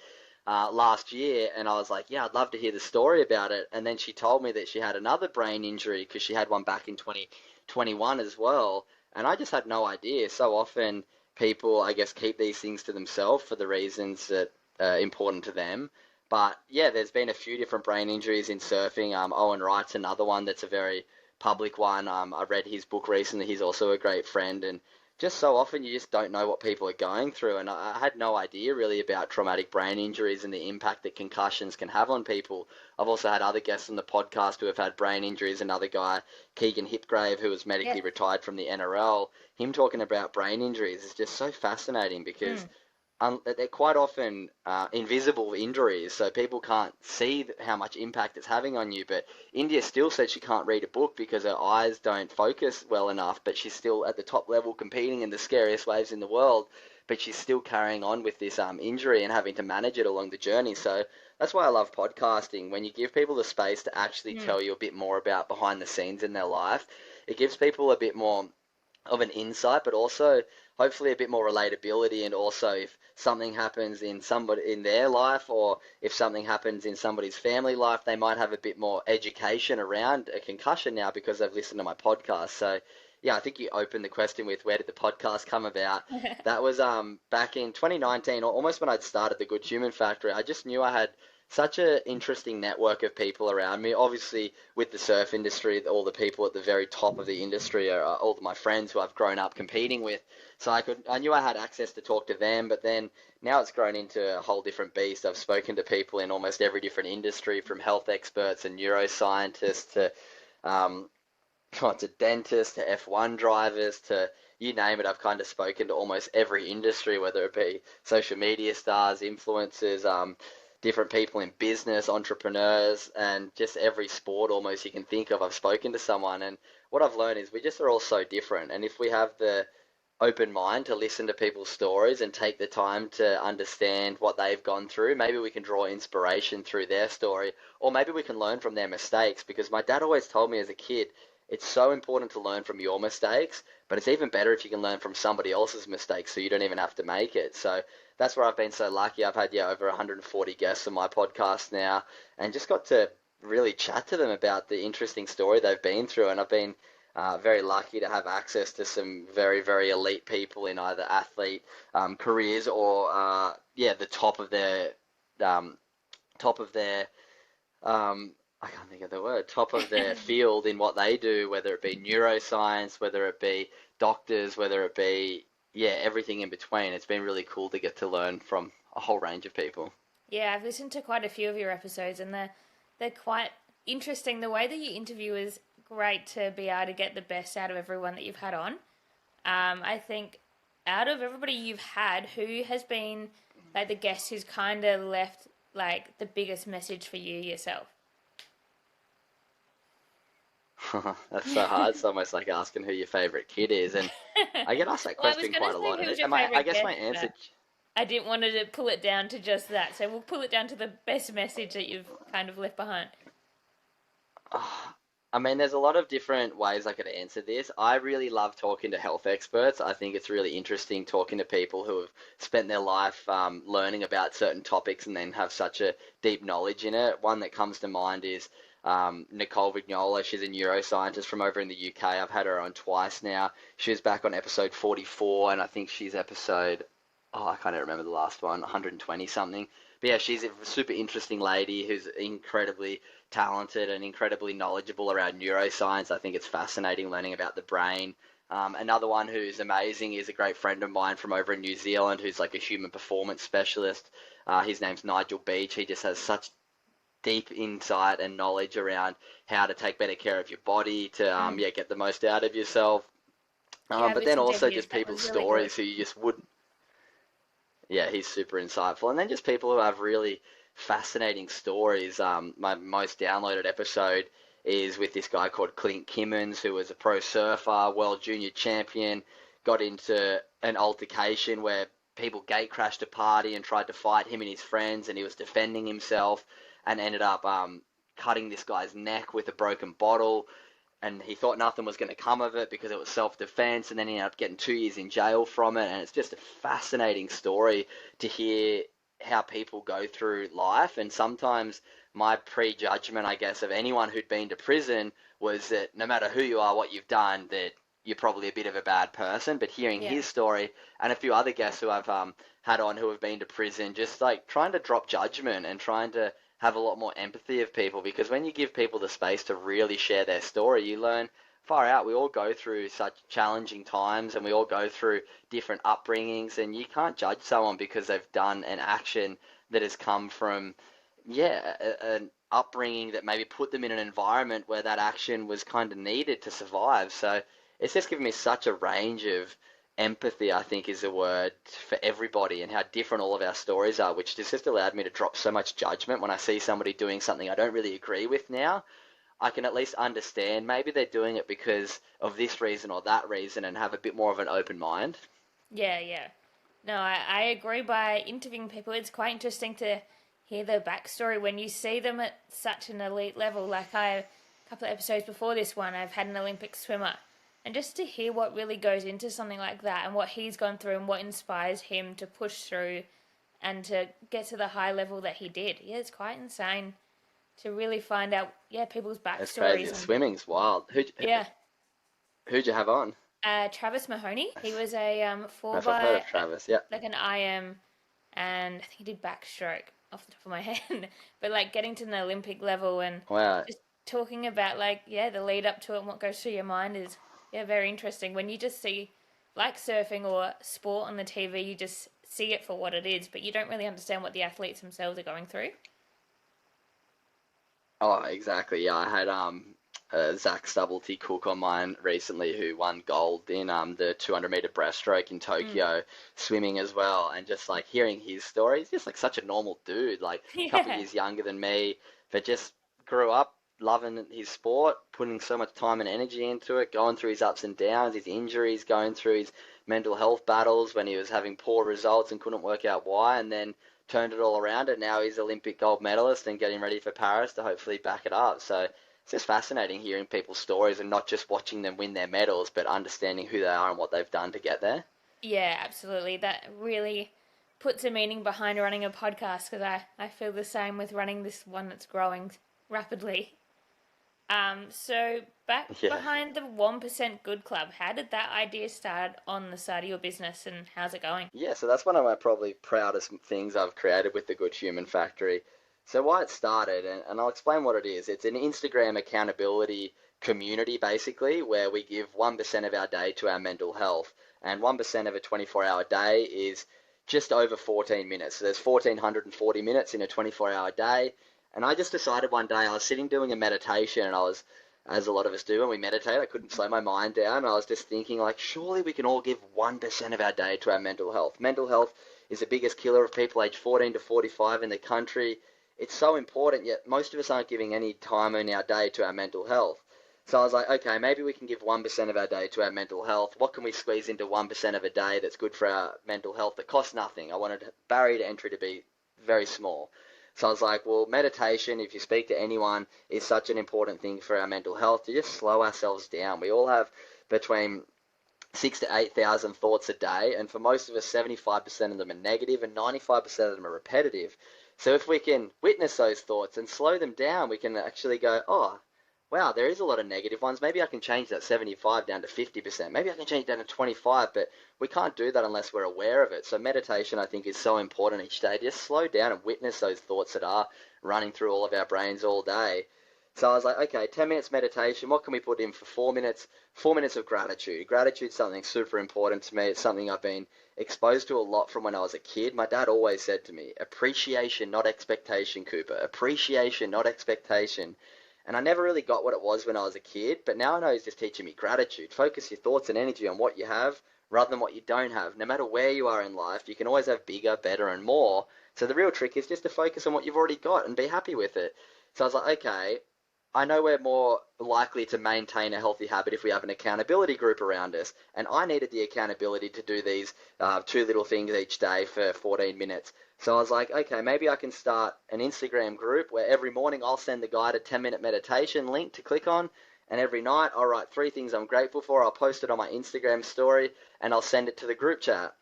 last year, and I was like, yeah, I'd love to hear the story about it. And then she told me that she had another brain injury because she had one back in 2021 as well, and I just had no idea. So often people, I guess, keep these things to themselves for the reasons that are important to them. But yeah, there's been a few different brain injuries in surfing. Owen Wright's another one that's a very public one. I read his book recently. He's also a great friend, and just so often you just don't know what people are going through. And I had no idea really about traumatic brain injuries and the impact that concussions can have on people. I've also had other guests on the podcast who have had brain injuries. Another guy, Keegan Hipgrave, who was Yeah. medically retired from the NRL, him talking about brain injuries is just so fascinating because Mm. they're quite often invisible injuries, so people can't see how much impact it's having on you. But India still said she can't read a book because her eyes don't focus well enough, but she's still at the top level competing in the scariest waves in the world, but she's still carrying on with this injury and having to manage it along the journey. So that's why I love podcasting. When you give people the space to actually Mm. tell you a bit more about behind the scenes in their life, it gives people a bit more of an insight, but also hopefully a bit more relatability. And also, if something happens in somebody in their life, or if something happens in somebody's family life, they might have a bit more education around a concussion now because they've listened to my podcast. So, yeah, I think you opened the question with where did the podcast come about? That was back in 2019, or almost when I'd started the Good Human Factory. I just knew I had such an interesting network of people around me. Obviously, with the surf industry, all the people at the very top of the industry are all of my friends who I've grown up competing with. So I knew I had access to talk to them, but then now it's grown into a whole different beast. I've spoken to people in almost every different industry, from health experts and neuroscientists to um, to dentists to F1 drivers to you name it. I've kind of spoken to almost every industry, whether it be social media stars, influencers, different people in business, entrepreneurs, and just every sport almost you can think of. I've spoken to someone, and what I've learned is we just are all so different. And if we have the open mind to listen to people's stories and take the time to understand what they've gone through, maybe we can draw inspiration through their story, or maybe we can learn from their mistakes. Because my dad always told me as a kid, it's so important to learn from your mistakes, but it's even better if you can learn from somebody else's mistakes so you don't even have to make it. So that's where I've been so lucky. I've had, yeah, over 140 guests on my podcast now, and just got to really chat to them about the interesting story they've been through. And I've been very lucky to have access to some very, very elite people in either athlete careers or, yeah, the um, top of their I can't think of the word, top of their field in what they do, whether it be neuroscience, whether it be doctors, whether it be, yeah, everything in between. It's been really cool to get to learn from a whole range of people. Yeah, I've listened to quite a few of your episodes, and they're quite interesting. The way that you interview is great to be able to get the best out of everyone that you've had on. I think out of everybody you've had, who has been like the guest who's kind of left like the biggest message for you yourself? That's so hard. It's almost like asking who your favorite kid is. And I get asked that Well, I was question going quite to a say lot. who And was your I favorite guess my guest, answer, but I didn't want to pull it down to just that. So we'll pull it down to the best message that you've kind of left behind. I mean, there's a lot of different ways I could answer this. I really love talking to health experts. I think it's really interesting talking to people who have spent their life learning about certain topics and then have such a deep knowledge in it. One that comes to mind is Nicole Vignola. She's a neuroscientist from over in the UK. I've had her on twice now. She was back on episode 44, and I think she's episode, oh, I can't even remember the last one, 120 something. But yeah, she's a super interesting lady who's incredibly talented and incredibly knowledgeable around neuroscience. I think it's fascinating learning about the brain. Another one who's amazing is a great friend of mine from over in New Zealand who's like a human performance specialist. His name's Nigel Beach. He just has such deep insight and knowledge around how to take better care of your body to Mm. get the most out of yourself. Yeah, I've But then listened to also his. just That people's was really good. stories who you just wouldn't. Yeah, he's super insightful. And then just people who have really fascinating stories. My most downloaded episode is with this guy called Clint Kimmons, who was a pro surfer, world junior champion, got into an altercation where people gate crashed a party and tried to fight him and his friends, and he was defending himself and ended up cutting this guy's neck with a broken bottle, and he thought nothing was going to come of it because it was self-defense, and then he ended up getting 2 years in jail from it. And it's just a fascinating story to hear how people go through life. And sometimes my prejudgment, I guess, of anyone who'd been to prison was that no matter who you are, what you've done, that you're probably a bit of a bad person. But hearing Yeah. his story and a few other guests who I've had on who have been to prison, just like trying to drop judgment and trying to have a lot more empathy of people, because when you give people the space to really share their story, you learn far out. We all go through such challenging times and we all go through different upbringings, and you can't judge someone because they've done an action that has come from, an upbringing that maybe put them in an environment where that action was kind of needed to survive. So it's just given me such a range of empathy, I think is a word for everybody, and how different all of our stories are, which just allowed me to drop so much judgment when I see somebody doing something I don't really agree with now. I can at least understand maybe they're doing it because of this reason or that reason and have a bit more of an open mind. Yeah, yeah. No, I agree. By interviewing people, it's quite interesting to hear their backstory when you see them at such an elite level. Like a couple of episodes before this one, I've had an Olympic swimmer. And just to hear what really goes into something like that and what he's gone through and what inspires him to push through and to get to the high level that he did. Yeah, it's quite insane to really find out, yeah, people's It's crazy. backstories. And Swimming's wild. yeah, Who'd you have on? Travis Mahoney. He was a I 4 if I've heard by of Travis. Yeah. like an IM, and I think he did backstroke off the top of my head. But like getting to an Olympic level and Wow. just talking about like yeah the lead up to it and what goes through your mind is yeah very interesting. When you just see like surfing or sport on the TV, you just see it for what it is, but you don't really understand what the athletes themselves are going through. Oh, exactly. Yeah, I had Zach Stubblety Cook on mine recently, who won gold in the 200-meter breaststroke in Mm. Tokyo, swimming as well. And just like hearing his story, he's just like such a normal dude, like a couple of Yeah. years younger than me, but just grew up loving his sport, putting so much time and energy into it, going through his ups and downs, his injuries, going through his mental health battles when he was having poor results and couldn't work out why, and then turned it all around, and now he's Olympic gold medalist and getting ready for Paris to hopefully back it up. So it's just fascinating hearing people's stories and not just watching them win their medals, but understanding who they are and what they've done to get there. Yeah, absolutely. That really puts a meaning behind running a podcast because I feel the same with running this one that's growing rapidly. So back Yeah. behind the 1% Good Club, how did that idea start on the side of your business and how's it going? Yeah, so that's one of my probably proudest things I've created with the Good Human Factory. So why it started, and I'll explain what it is. It's an Instagram accountability community, basically, where we give 1% of our day to our mental health. And 1% of a 24-hour day is just over 14 minutes. So there's 1,440 minutes in a 24-hour day. And I just decided one day, I was sitting doing a meditation, and I was, as a lot of us do when we meditate, I couldn't slow my mind down. And I was just thinking, like, surely we can all give 1% of our day to our mental health. Mental health is the biggest killer of people aged 14 to 45 in the country. It's so important, yet most of us aren't giving any time in our day to our mental health. So I was like, okay, maybe we can give 1% of our day to our mental health. What can we squeeze into 1% of a day that's good for our mental health that costs nothing? I wanted barrier to entry to be very small. So I was like, well, meditation, if you speak to anyone, is such an important thing for our mental health, to just slow ourselves down. We all have between 6 to 8,000 thoughts a day, and for most of us, 75% of them are negative and 95% of them are repetitive. So if we can witness those thoughts and slow them down, we can actually go, oh, wow, there is a lot of negative ones. Maybe I can change that 75 down to 50%. Maybe I can change it down to 25, but we can't do that unless we're aware of it. So meditation, I think, is so important each day. Just slow down and witness those thoughts that are running through all of our brains all day. So I was like, okay, 10 minutes meditation. What can we put in for 4 minutes? 4 minutes of gratitude. Gratitude's something super important to me. It's something I've been exposed to a lot from when I was a kid. My dad always said to me, appreciation, not expectation, Cooper. Appreciation, not expectation. And I never really got what it was when I was a kid, but now I know he's just teaching me gratitude. Focus your thoughts and energy on what you have rather than what you don't have. No matter where you are in life, you can always have bigger, better, and more. So the real trick is just to focus on what you've already got and be happy with it. So I was like, okay, I know we're more likely to maintain a healthy habit if we have an accountability group around us. And I needed the accountability to do these two little things each day for 14 minutes. So I was like, okay, maybe I can start an Instagram group where every morning I'll send the guide a 10-minute meditation link to click on. And every night I'll write 3 things I'm grateful for. I'll post it on my Instagram story and I'll send it to the group chat.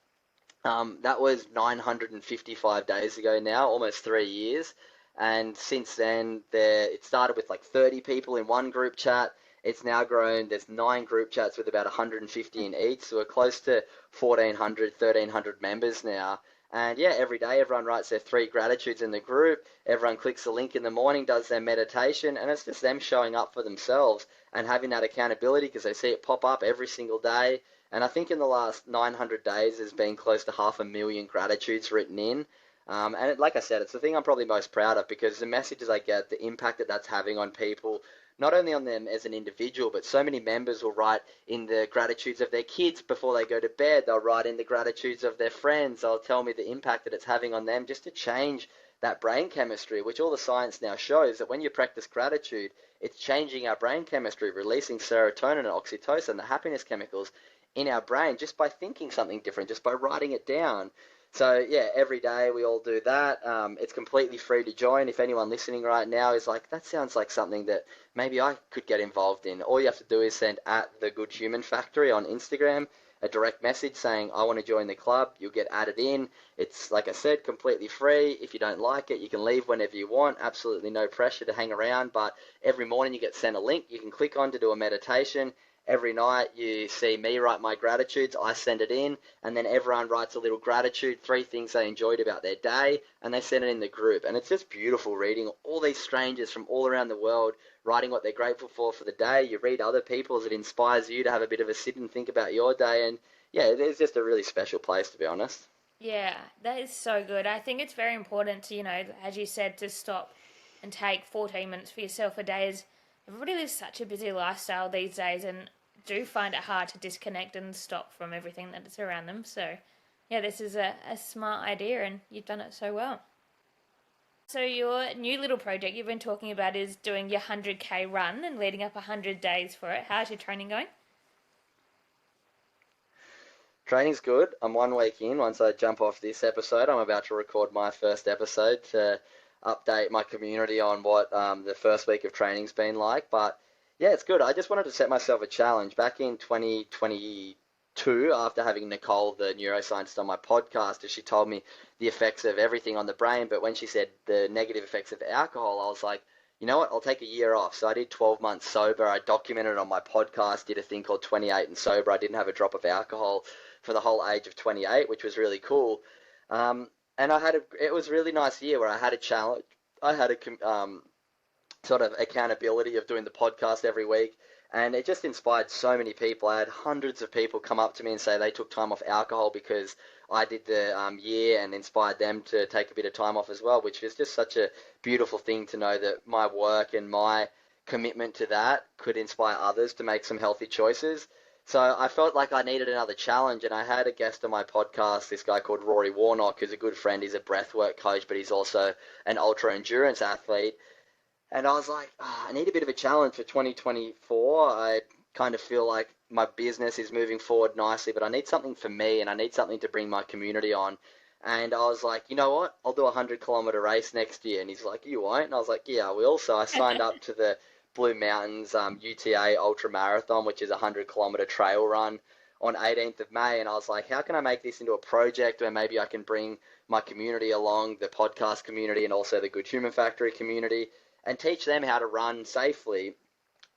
That was 955 days ago now, almost 3 years. And since then, it started with like 30 people in one group chat. It's now grown. There's 9 group chats with about 150 in each. So we're close to 1,400, 1,300 members now. And yeah, every day everyone writes their 3 gratitudes in the group. Everyone clicks the link in the morning, does their meditation, and it's just them showing up for themselves and having that accountability because they see it pop up every single day. And I think in the last 900 days, there's been close to 500,000 gratitudes written in. Like I said, it's the thing I'm probably most proud of because the messages I get, the impact that that's having on people, not only on them as an individual, but so many members will write in the gratitudes of their kids before they go to bed. They'll write in the gratitudes of their friends. They'll tell me the impact that it's having on them just to change that brain chemistry, which all the science now shows that when you practice gratitude, it's changing our brain chemistry, releasing serotonin and oxytocin, the happiness chemicals in our brain just by thinking something different, just by writing it down. So yeah, every day we all do that. It's completely free to join. If anyone listening right now is like, that sounds like something that maybe I could get involved in, all you have to do is send at the Good Human Factory on Instagram a direct message saying, I want to join the club. You'll get added in. It's, like I said, completely free. If you don't like it, you can leave whenever you want. Absolutely no pressure to hang around. But every morning you get sent a link you can click on to do a meditation. Every night you see me write my gratitudes, I send it in, and then everyone writes a little gratitude, 3 things they enjoyed about their day, and they send it in the group. And it's just beautiful reading all these strangers from all around the world writing what they're grateful for the day. You read other people's, it inspires you to have a bit of a sit and think about your day, and yeah, it's just a really special place, to be honest. Yeah, that is so good. I think it's very important to, as you said, to stop and take 14 minutes for yourself a day. As everybody lives such a busy lifestyle these days and do find it hard to disconnect and stop from everything that is around them. So, yeah, this is a smart idea and you've done it so well. So your new little project you've been talking about is doing your 100k run and leading up 100 days for it. How's your training going? Training's good. I'm 1 week in. Once I jump off this episode, I'm about to record my first episode to update my community on what the first week of training's been like. But yeah, it's good. I just wanted to set myself a challenge. Back in 2022, after having Nicole, the neuroscientist, on my podcast, as she told me the effects of everything on the brain, but when she said the negative effects of alcohol, I was like, you know what, I'll take a year off. So I did 12 months sober. I documented it on my podcast, did a thing called 28 and Sober. I didn't have a drop of alcohol for the whole age of 28, which was really cool. And it was a really nice year where I had a challenge. I had a sort of accountability of doing the podcast every week. And it just inspired so many people. I had hundreds of people come up to me and say they took time off alcohol because I did the year and inspired them to take a bit of time off as well, which is just such a beautiful thing to know that my work and my commitment to that could inspire others to make some healthy choices. So I felt like I needed another challenge, and I had a guest on my podcast, this guy called Rory Warnock, who's a good friend. He's a breathwork coach, but he's also an ultra-endurance athlete. And I was like, I need a bit of a challenge for 2024. I kind of feel like my business is moving forward nicely, but I need something for me and I need something to bring my community on. And I was like, you know what? I'll do a 100-kilometer race next year. And he's like, you won't? And I was like, yeah, I will. So I signed up to the Blue Mountains UTA Ultra Marathon, which is a 100-kilometer trail run on 18th of May. And I was like, how can I make this into a project where maybe I can bring my community along, the podcast community and also the Good Human Factory community, and teach them how to run safely.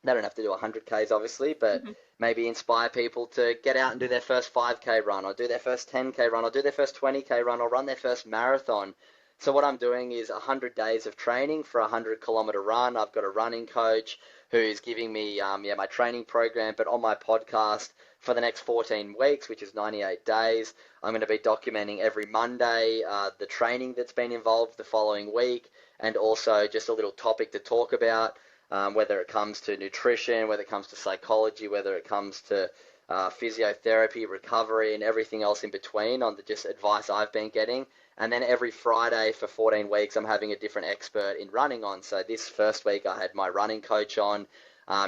They don't have to do 100Ks, obviously, but maybe inspire people to get out and do their first 5K run or do their first 10K run or do their first 20K run or run their first marathon. So what I'm doing is 100 days of training for a 100-kilometer run. I've got a running coach who's giving me my training program, but on my podcast for the next 14 weeks, which is 98 days, I'm going to be documenting every Monday the training that's been involved the following week, and also just a little topic to talk about, whether it comes to nutrition, whether it comes to psychology, whether it comes to physiotherapy, recovery, and everything else in between on the just advice I've been getting. And then every Friday for 14 weeks, I'm having a different expert in running on. So this first week, I had my running coach on.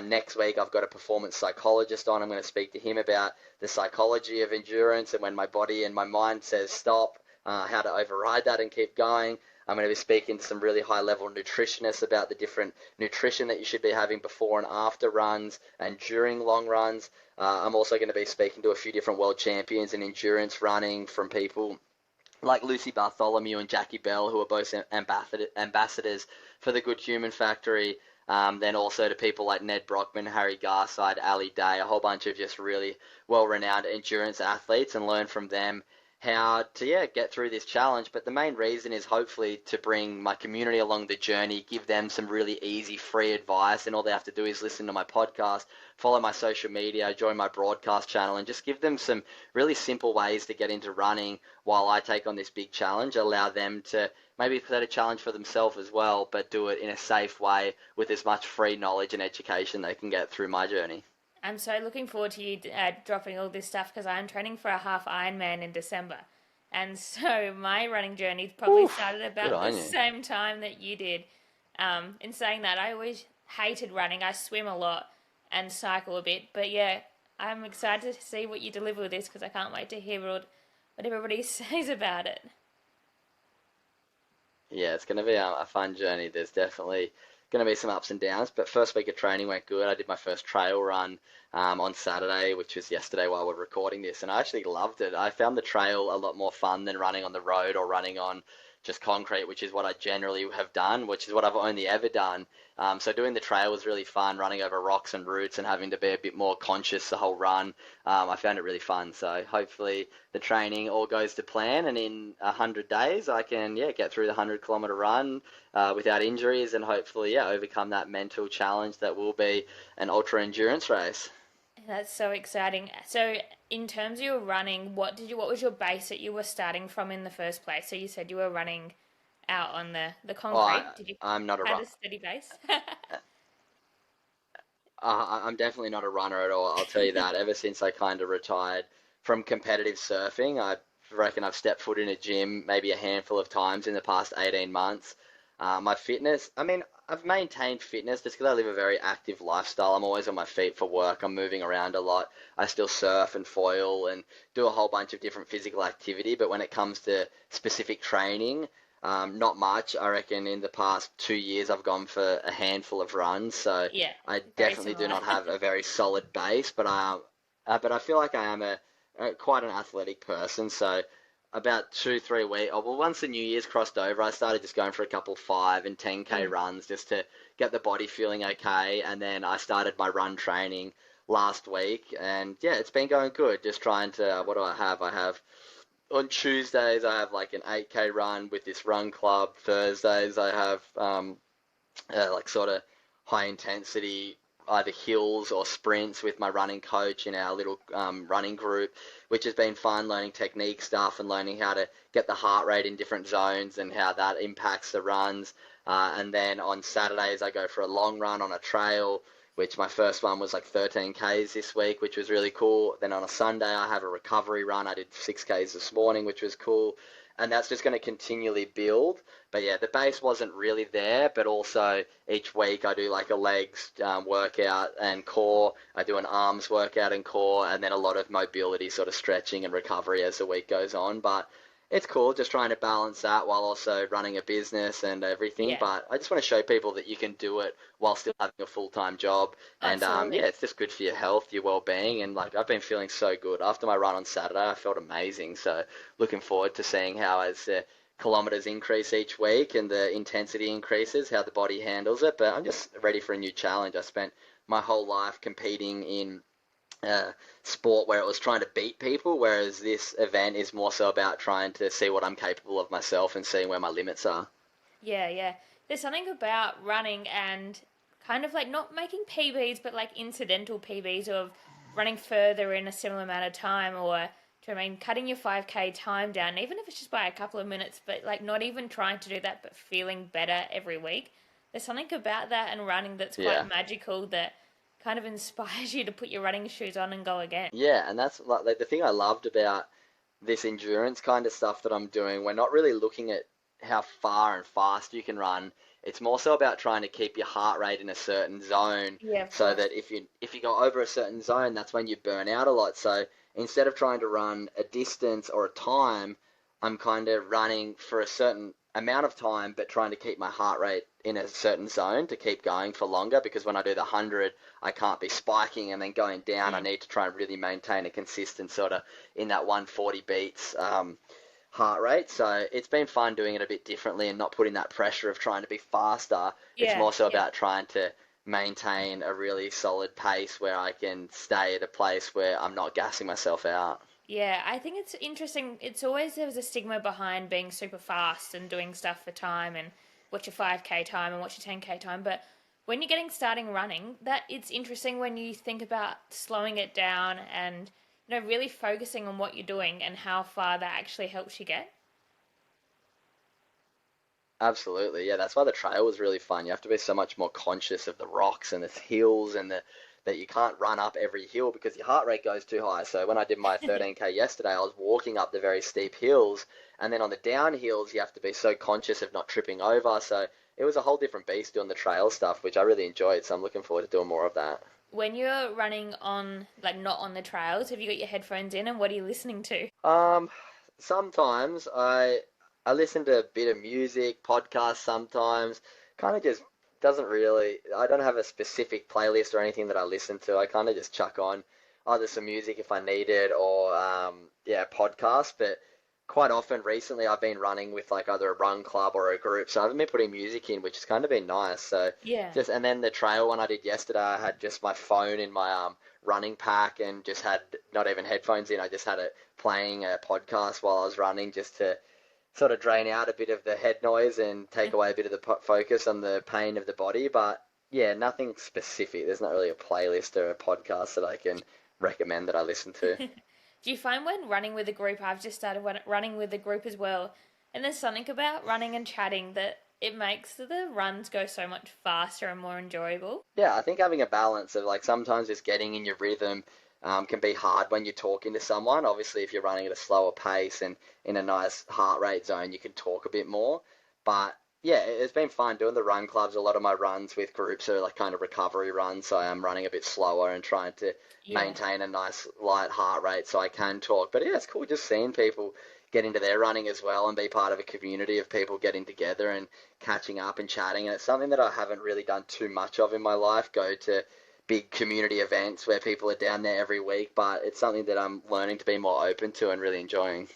Next week, I've got a performance psychologist on. I'm going to speak to him about the psychology of endurance and when my body and my mind says stop, how to override that and keep going. I'm going to be speaking to some really high-level nutritionists about the different nutrition that you should be having before and after runs and during long runs. I'm also going to be speaking to a few different world champions in endurance running, from people like Lucy Bartholomew and Jackie Bell, who are both ambassadors for the Good Human Factory. Then also to people like Ned Brockman, Harry Garside, Ali Day, a whole bunch of just really well-renowned endurance athletes, and learn from them how to get through this challenge. But the main reason is hopefully to bring my community along the journey, give them some really easy, free advice, and all they have to do is listen to my podcast, follow my social media, join my broadcast channel, and just give them some really simple ways to get into running while I take on this big challenge, allow them to maybe set a challenge for themselves as well, but do it in a safe way with as much free knowledge and education they can get through my journey. I'm so looking forward to you dropping all this stuff because I'm training for a half Ironman in December. And so my running journey probably started Good about the on you. same time that you did. In saying that, I always hated running. I swim a lot and cycle a bit. But yeah, I'm excited to see what you deliver with this because I can't wait to hear what everybody says about it. Yeah, it's going to be a fun journey. There's definitely going to be some ups and downs, but first week of training went good. I did my first trail run on Saturday, which was yesterday while we're recording this, and I actually loved it. I found the trail a lot more fun than running on the road or running on just concrete, which is what I generally have done, which is what I've only ever done. So doing the trail was really fun, running over rocks and roots and having to be a bit more conscious the whole run. I found it really fun. So hopefully the training all goes to plan, and in 100 days I can get through the 100-kilometer run without injuries, and hopefully overcome that mental challenge that will be an ultra endurance race. That's so exciting. So, in terms of your running, what was your base that you were starting from in the first place? So you said you were running out on the Oh, concrete. Did you I'm not a had run. a steady base? I'm definitely not a runner at all. I'll tell you that. Ever since I kind of retired from competitive surfing, I reckon I've stepped foot in a gym maybe a handful of times in the past 18 months. My fitness, I mean, I've maintained fitness just because I live a very active lifestyle. I'm always on my feet for work. I'm moving around a lot. I still surf and foil and do a whole bunch of different physical activity. But when it comes to specific training, not much. I reckon in the past 2 years I've gone for a handful of runs. So Yeah, I very definitely do similar. not have a very solid base, but I feel like I am quite an athletic person. So about 2, 3 weeks. Oh, well, once the New Year's crossed over, I started just going for a couple 5 and 10K Mm. runs just to get the body feeling okay. And then I started my run training last week, and yeah, it's been going good. Just trying to, what do I have? I have on Tuesdays I have like an 8K run with this run club. Thursdays I have like sort of high intensity either hills or sprints with my running coach in our little running group, which has been fun, learning technique stuff and learning how to get the heart rate in different zones and how that impacts the runs. And then on Saturdays I go for a long run on a trail, which my first one was like 13 Ks this week, which was really cool. Then on a Sunday I have a recovery run. I did 6 Ks this morning, which was cool. And that's just going to continually build. But yeah, the base wasn't really there, but also each week I do like a legs workout and core. I do an arms workout and core, and then a lot of mobility, sort of stretching and recovery as the week goes on. But it's cool just trying to balance that while also running a business and everything. Yeah, But I just want to show people that you can do it while still having a full-time job. And absolutely. it's just good for your health, your well-being. And like I've been feeling so good. After my run on Saturday, I felt amazing. So looking forward to seeing how as kilometers increase each week and the intensity increases, how the body handles it. But I'm just ready for a new challenge. I spent my whole life competing in uh, sport where it was trying to beat people, whereas this event is more so about trying to see what I'm capable of myself and seeing where my limits are. Yeah, yeah. There's something about running and kind of like not making PBs, but like incidental PBs of running further in a similar amount of time, or do you know what I mean, cutting your 5K time down, even if it's just by a couple of minutes, but like not even trying to do that, but feeling better every week. There's something about that and running that's quite Yeah. magical that kind of inspires you to put your running shoes on and go again. Yeah, and that's like the thing I loved about this endurance kind of stuff that I'm doing. We're not really looking at how far and fast you can run. It's more so about trying to keep your heart rate in a certain zone Yeah, of so course. that if you go over a certain zone, that's when you burn out a lot. So instead of trying to run a distance or a time, I'm kind of running for a certain amount of time, but trying to keep my heart rate in a certain zone to keep going for longer because when I do the 100, I can't be spiking and then going down. I Mm. need to try and really maintain a consistent sort of in that 140 beats heart rate. So it's been fun doing it a bit differently and not putting that pressure of trying to be faster. It's Yeah, more so yeah. about trying to maintain a really solid pace where I can stay at a place where I'm not gassing myself out. Yeah, I think it's interesting. It's always there was a stigma behind being super fast and doing stuff for time and what's your 5K time and what's your 10K time. But when you're getting starting running, that it's interesting when you think about slowing it down and really focusing on what you're doing and how far that actually helps you get. Absolutely, yeah. That's why the trail was really fun. You have to be so much more conscious of the rocks and the hills and the that you can't run up every hill because your heart rate goes too high. So when I did my 13K yesterday, I was walking up the very steep hills, and then on the down hills, you have to be so conscious of not tripping over. So it was a whole different beast doing the trail stuff, which I really enjoyed. So I'm looking forward to doing more of that. When you're running on like not on the trails, have you got your headphones in and what are you listening to? Um, sometimes I listen to a bit of music, podcasts sometimes. Kind of just doesn't really. I don't have a specific playlist or anything that I listen to. I kind of just chuck on either some music if I need it or yeah, podcast. But quite often recently I've been running with like either a run club or a group, so I haven't been putting music in, which has kind of been nice. So Yeah. just and then the trail one I did yesterday, I had just my phone in my running pack and just had not even headphones in. I just had it playing a podcast while I was running just to sort of drain out a bit of the head noise and take away a bit of the focus on the pain of the body. But yeah, nothing specific. There's not really a playlist or a podcast that I can recommend that I listen to. Do you find when running with a group, I've just started running with a group as well, and there's something about running and chatting that it makes the runs go so much faster and more enjoyable? Yeah, I think having a balance of like sometimes just getting in your rhythm can be hard when you're talking to someone. Obviously, if you're running at a slower pace and in a nice heart rate zone, you can talk a bit more. But yeah, it's been fun doing the run clubs. A lot of my runs with groups are like kind of recovery runs, so I am running a bit slower and trying to Yeah. maintain a nice light heart rate so I can talk. But yeah, it's cool just seeing people get into their running as well and be part of a community of people getting together and catching up and chatting. And it's something that I haven't really done too much of in my life, go to big community events where people are down there every week, but it's something that I'm learning to be more open to and really enjoying.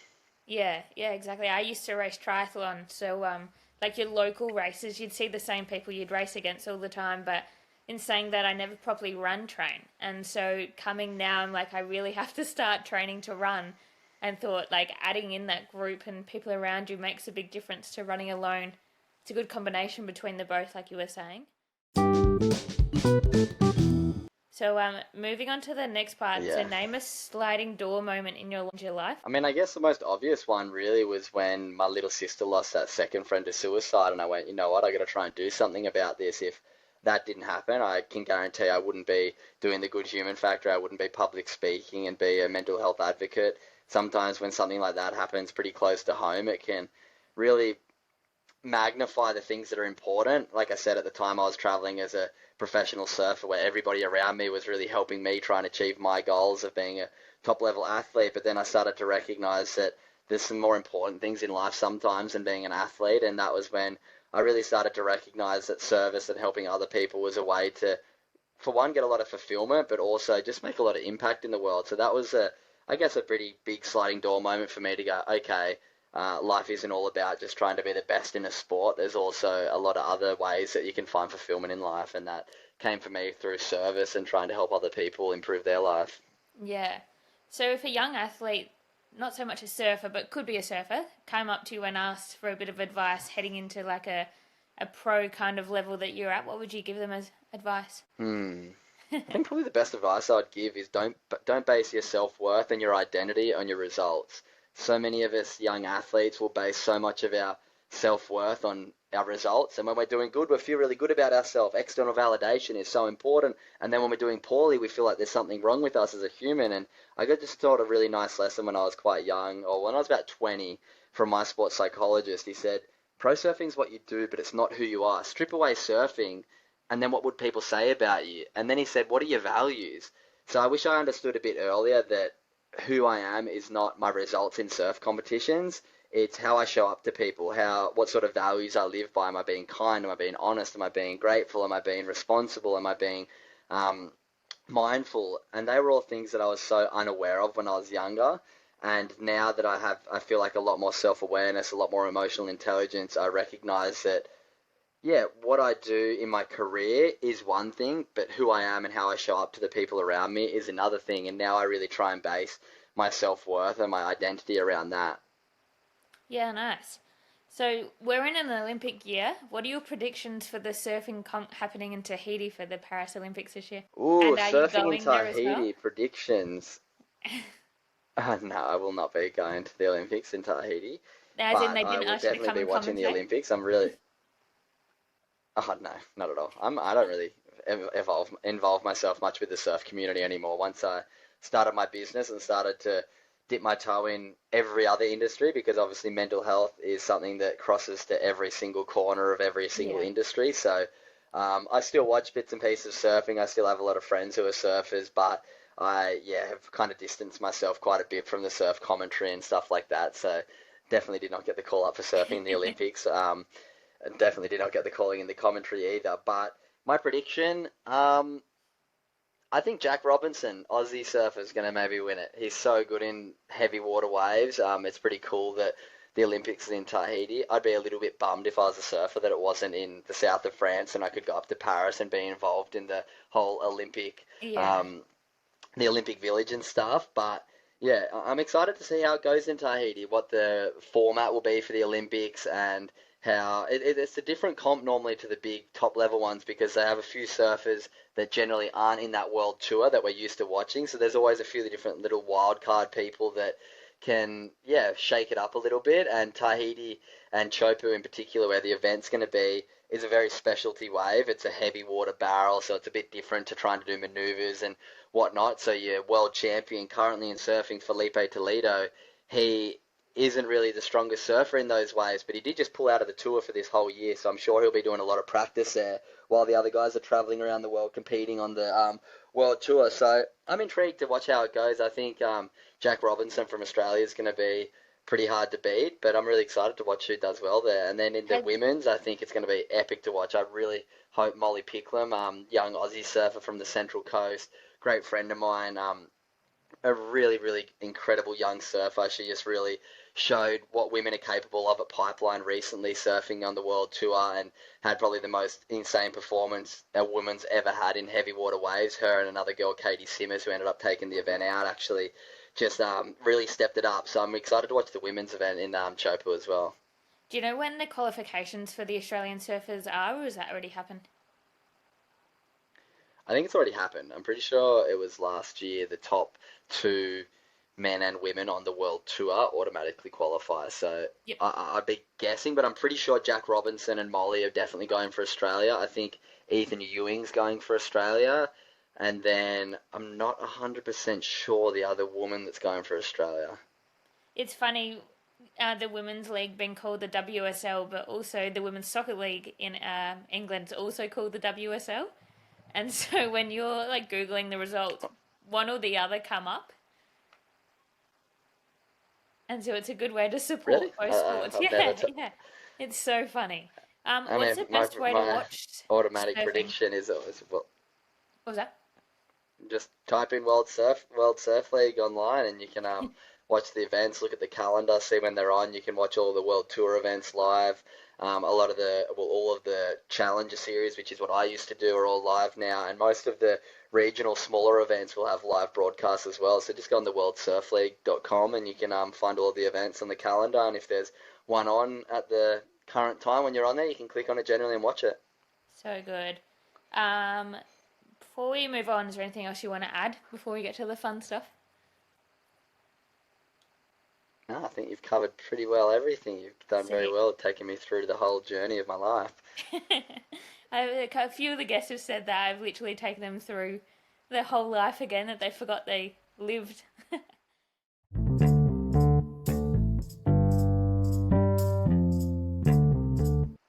Yeah, yeah, exactly. I used to race triathlon, so like your local races, you'd see the same people you'd race against all the time, but in saying that, I never properly run train. And so coming now, I'm like, I really have to start training to run and thought like adding in that group and people around you makes a big difference to running alone. It's a good combination between the both, like you were saying. So moving on to the next part. So Yeah. name a sliding door moment in your life. I mean, I guess the most obvious one really was when my little sister lost that second friend to suicide, and I went, you know what, I got to try and do something about this. If that didn't happen, I can guarantee I wouldn't be doing the good human factor. I wouldn't be public speaking and be a mental health advocate. Sometimes when something like that happens pretty close to home, it can really magnify the things that are important. Like I said, at the time I was traveling as a professional surfer where everybody around me was really helping me try and achieve my goals of being a top level athlete. But then I started to recognize that there's some more important things in life sometimes than being an athlete. And that was when I really started to recognize that service and helping other people was a way to, for one, get a lot of fulfillment, but also just make a lot of impact in the world. So that was I guess, a pretty big sliding door moment for me to go, okay, life isn't all about just trying to be the best in a sport. There's also a lot of other ways that you can find fulfillment in life, and that came for me through service and trying to help other people improve their life. Yeah. So if a young athlete, not so much a surfer, but could be a surfer, came up to you and asked for a bit of advice heading into like a pro kind of level that you're at, what would you give them as advice? Hmm. I think probably the best advice I'd give is don't base your self-worth and your identity on your results. So many of us young athletes will base so much of our self-worth on our results, and when we're doing good, we feel really good about ourselves. External validation is so important, and then when we're doing poorly, we feel like there's something wrong with us as a human. And I got just taught a really nice lesson when I was quite young, or when I was about 20, from my sports psychologist. He said, "Pro surfing is what you do, but it's not who you are. Strip away surfing and then what would people say about you?" And then he said, "What are your values?" So I wish I understood a bit earlier that who I am is not my results in surf competitions. It's how I show up to people, what sort of values I live by. Am I being kind? Am I being honest? Am I being grateful? Am I being responsible? Am I being um, mindful? And they were all things that I was so unaware of when I was younger. And now that I feel like a lot more self-awareness, a lot more emotional intelligence. I recognize that yeah, what I do in my career is one thing, but who I am and how I show up to the people around me is another thing. And now I really try and base my self-worth and my identity around that. Yeah, nice. So we're in an Olympic year. What are your predictions for the happening in Tahiti for the Paris Olympics this year? Ooh, And are you surfing in going there as well? Tahiti predictions. No, I will not be going to the Olympics in Tahiti, As in, but they I didn't will ask you to definitely come be and watching the commentate? Olympics. I'm really, oh no, not at all. I don't really involve myself much with the surf community anymore. Once I started my business and started to dip my toe in every other industry, because obviously mental health is something that crosses to every single corner of every single Yeah. industry. So I still watch bits and pieces of surfing. I still have a lot of friends who are surfers, but I have kind of distanced myself quite a bit from the surf commentary and stuff like that. So definitely did not get the call up for surfing in the Olympics. And definitely did not get the calling in the commentary either. But my prediction, I think Jack Robinson, Aussie surfer, is going to maybe win it. He's so good in heavy water waves. It's pretty cool that the Olympics is in Tahiti. I'd be a little bit bummed if I was a surfer that it wasn't in the south of France and I could go up to Paris and be involved in the whole Yeah. the Olympic Village and stuff. But yeah, I'm excited to see how it goes in Tahiti, what the format will be for the Olympics, and how it's a different comp normally to the big top level ones because they have a few surfers that generally aren't in that world tour that we're used to watching. So there's always a few different little wild card people that can shake it up a little bit. And Tahiti and Chopu in particular, where the event's going to be, is a very specialty wave. It's a heavy water barrel, so it's a bit different to trying to do maneuvers and whatnot. So your world champion currently in surfing, Felipe Toledo, he isn't really the strongest surfer in those waves, but he did just pull out of the tour for this whole year, so I'm sure he'll be doing a lot of practice there while the other guys are traveling around the world competing on the world tour. So I'm intrigued to watch how it goes. I think Jack Robinson from Australia is going to be pretty hard to beat, but I'm really excited to watch who does well there. And then in the Has, women's, I think it's going to be epic to watch. I really hope Molly Picklum, young Aussie surfer from the Central Coast, great friend of mine, a really, really incredible young surfer. She just really showed what women are capable of at Pipeline recently, surfing on the world tour, and had probably the most insane performance a woman's ever had in heavy water waves. Her and another girl, Katie Simmers, who ended up taking the event out, actually just really stepped it up. So I'm excited to watch the women's event in Chopu as well. do you know when the qualifications for the Australian surfers are, or has that already happened? I think it's already happened. I'm pretty sure it was last year the top two men and women on the world tour automatically qualify. So Yep. I'd be guessing, but I'm pretty sure Jack Robinson and Molly are definitely going for Australia. I think Ethan Ewing's going for Australia. And then I'm not 100% sure the other woman that's going for Australia. It's funny, the women's league being called the WSL, but also the women's soccer league in England's also called the WSL. And so when you're like Googling the results, one or the other come up. And so it's a good way to Really? support both sports. I've never. Yeah, yeah. It's so funny. I What's mean, the my best way to my watch automatic surfing? prediction is well, What was that? just type in World Surf League online, and you can watch the events, look at the calendar, see when they're on. You can watch all the World Tour events live. All of the Challenger series, which is what I used to do, are all live now, and most of the regional smaller events will have live broadcasts as well. So just go on the worldsurfleague.com and you can find all the events on the calendar, and if there's one on at the current time when you're on there, you can click on it generally and watch it. So good. Um, Before we move on, is there anything else you want to add before we get to the fun stuff? No, I think you've covered pretty well everything. You've done very Sick. well, taking me through the whole journey of my life. A few of the guests have said that I've literally taken them through their whole life again that they forgot they lived.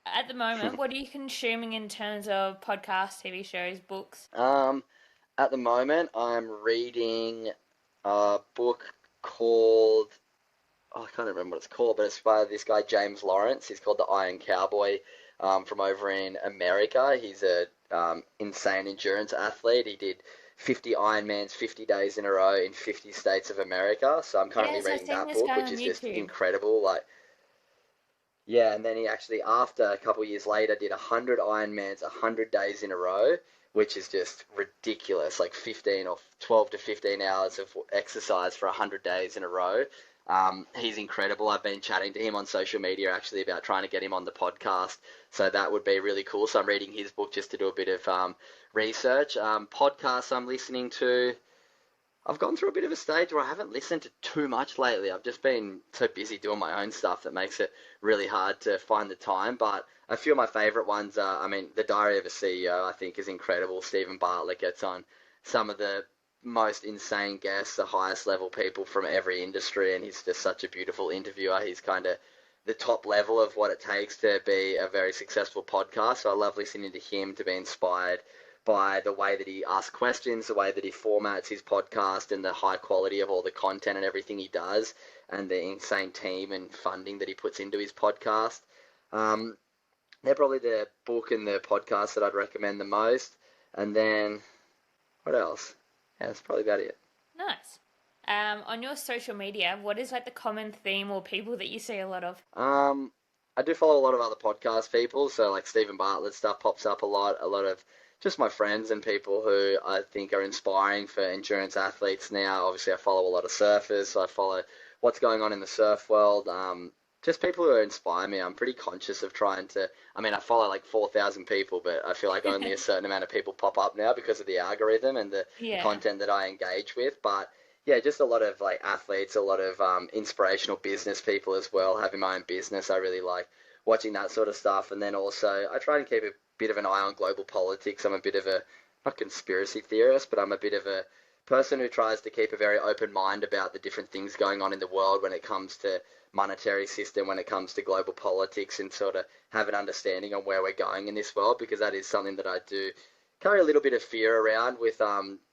At the moment, what are you consuming in terms of podcasts, TV shows, books? Um, at the moment, I'm reading a book called, oh, I can't remember what it's called, but it's by this guy James Lawrence. He's called The Iron Cowboy, from over in America. He's a insane endurance athlete. He did 50 Ironmans 50 days in a row in 50 states of America. So I'm currently Yes, I've reading seen that this book, guy which on is just YouTube. incredible. Like, yeah, and then he actually, after a couple of years later, did 100 Ironmans 100 days in a row, which is just ridiculous. Like 15 or 12 to 15 hours of exercise for 100 days in a row. He's incredible. I've been chatting to him on social media actually about trying to get him on the podcast, so that would be really cool. So I'm reading his book just to do a bit of research. Podcasts I'm listening to. I've gone through a bit of a stage where I haven't listened to too much lately. I've just been so busy doing my own stuff that makes it really hard to find the time. But a few of my favourite ones are, I mean, The Diary of a CEO, I think, is incredible. Stephen Bartlett gets on some of the most insane guests, the highest level people from every industry, and he's just such a beautiful interviewer. He's kind of the top level of what it takes to be a very successful podcast. So I love listening to him to be inspired by the way that he asks questions, the way that he formats his podcast, and the high quality of all the content and everything he does, and the insane team and funding that he puts into his podcast. Um, they're probably the book and the podcast that I'd recommend the most. And then, what else? Yeah, that's probably about it. Nice. On your social media, what is like the common theme or people that you see a lot of? Um, I do follow a lot of other podcast people, so like Stephen Bartlett stuff pops up a lot. A lot of just my friends and people who I think are inspiring for endurance athletes now. Obviously, I follow a lot of surfers, so I follow what's going on in the surf world. Just people who inspire me. I'm pretty conscious of trying to. I mean, I follow like 4,000 people, but I feel like only a certain amount of people pop up now because of the algorithm and the Yeah. content that I engage with. But yeah, just a lot of like athletes, a lot of inspirational business people as well. Having my own business, I really like watching that sort of stuff. And then also, I try and keep a bit of an eye on global politics. I'm a bit of a not conspiracy theorist, but I'm a bit of a person who tries to keep a very open mind about the different things going on in the world when it comes to monetary system, when it comes to global politics, and sort of have an understanding on where we're going in this world, because that is something that I do carry a little bit of fear around with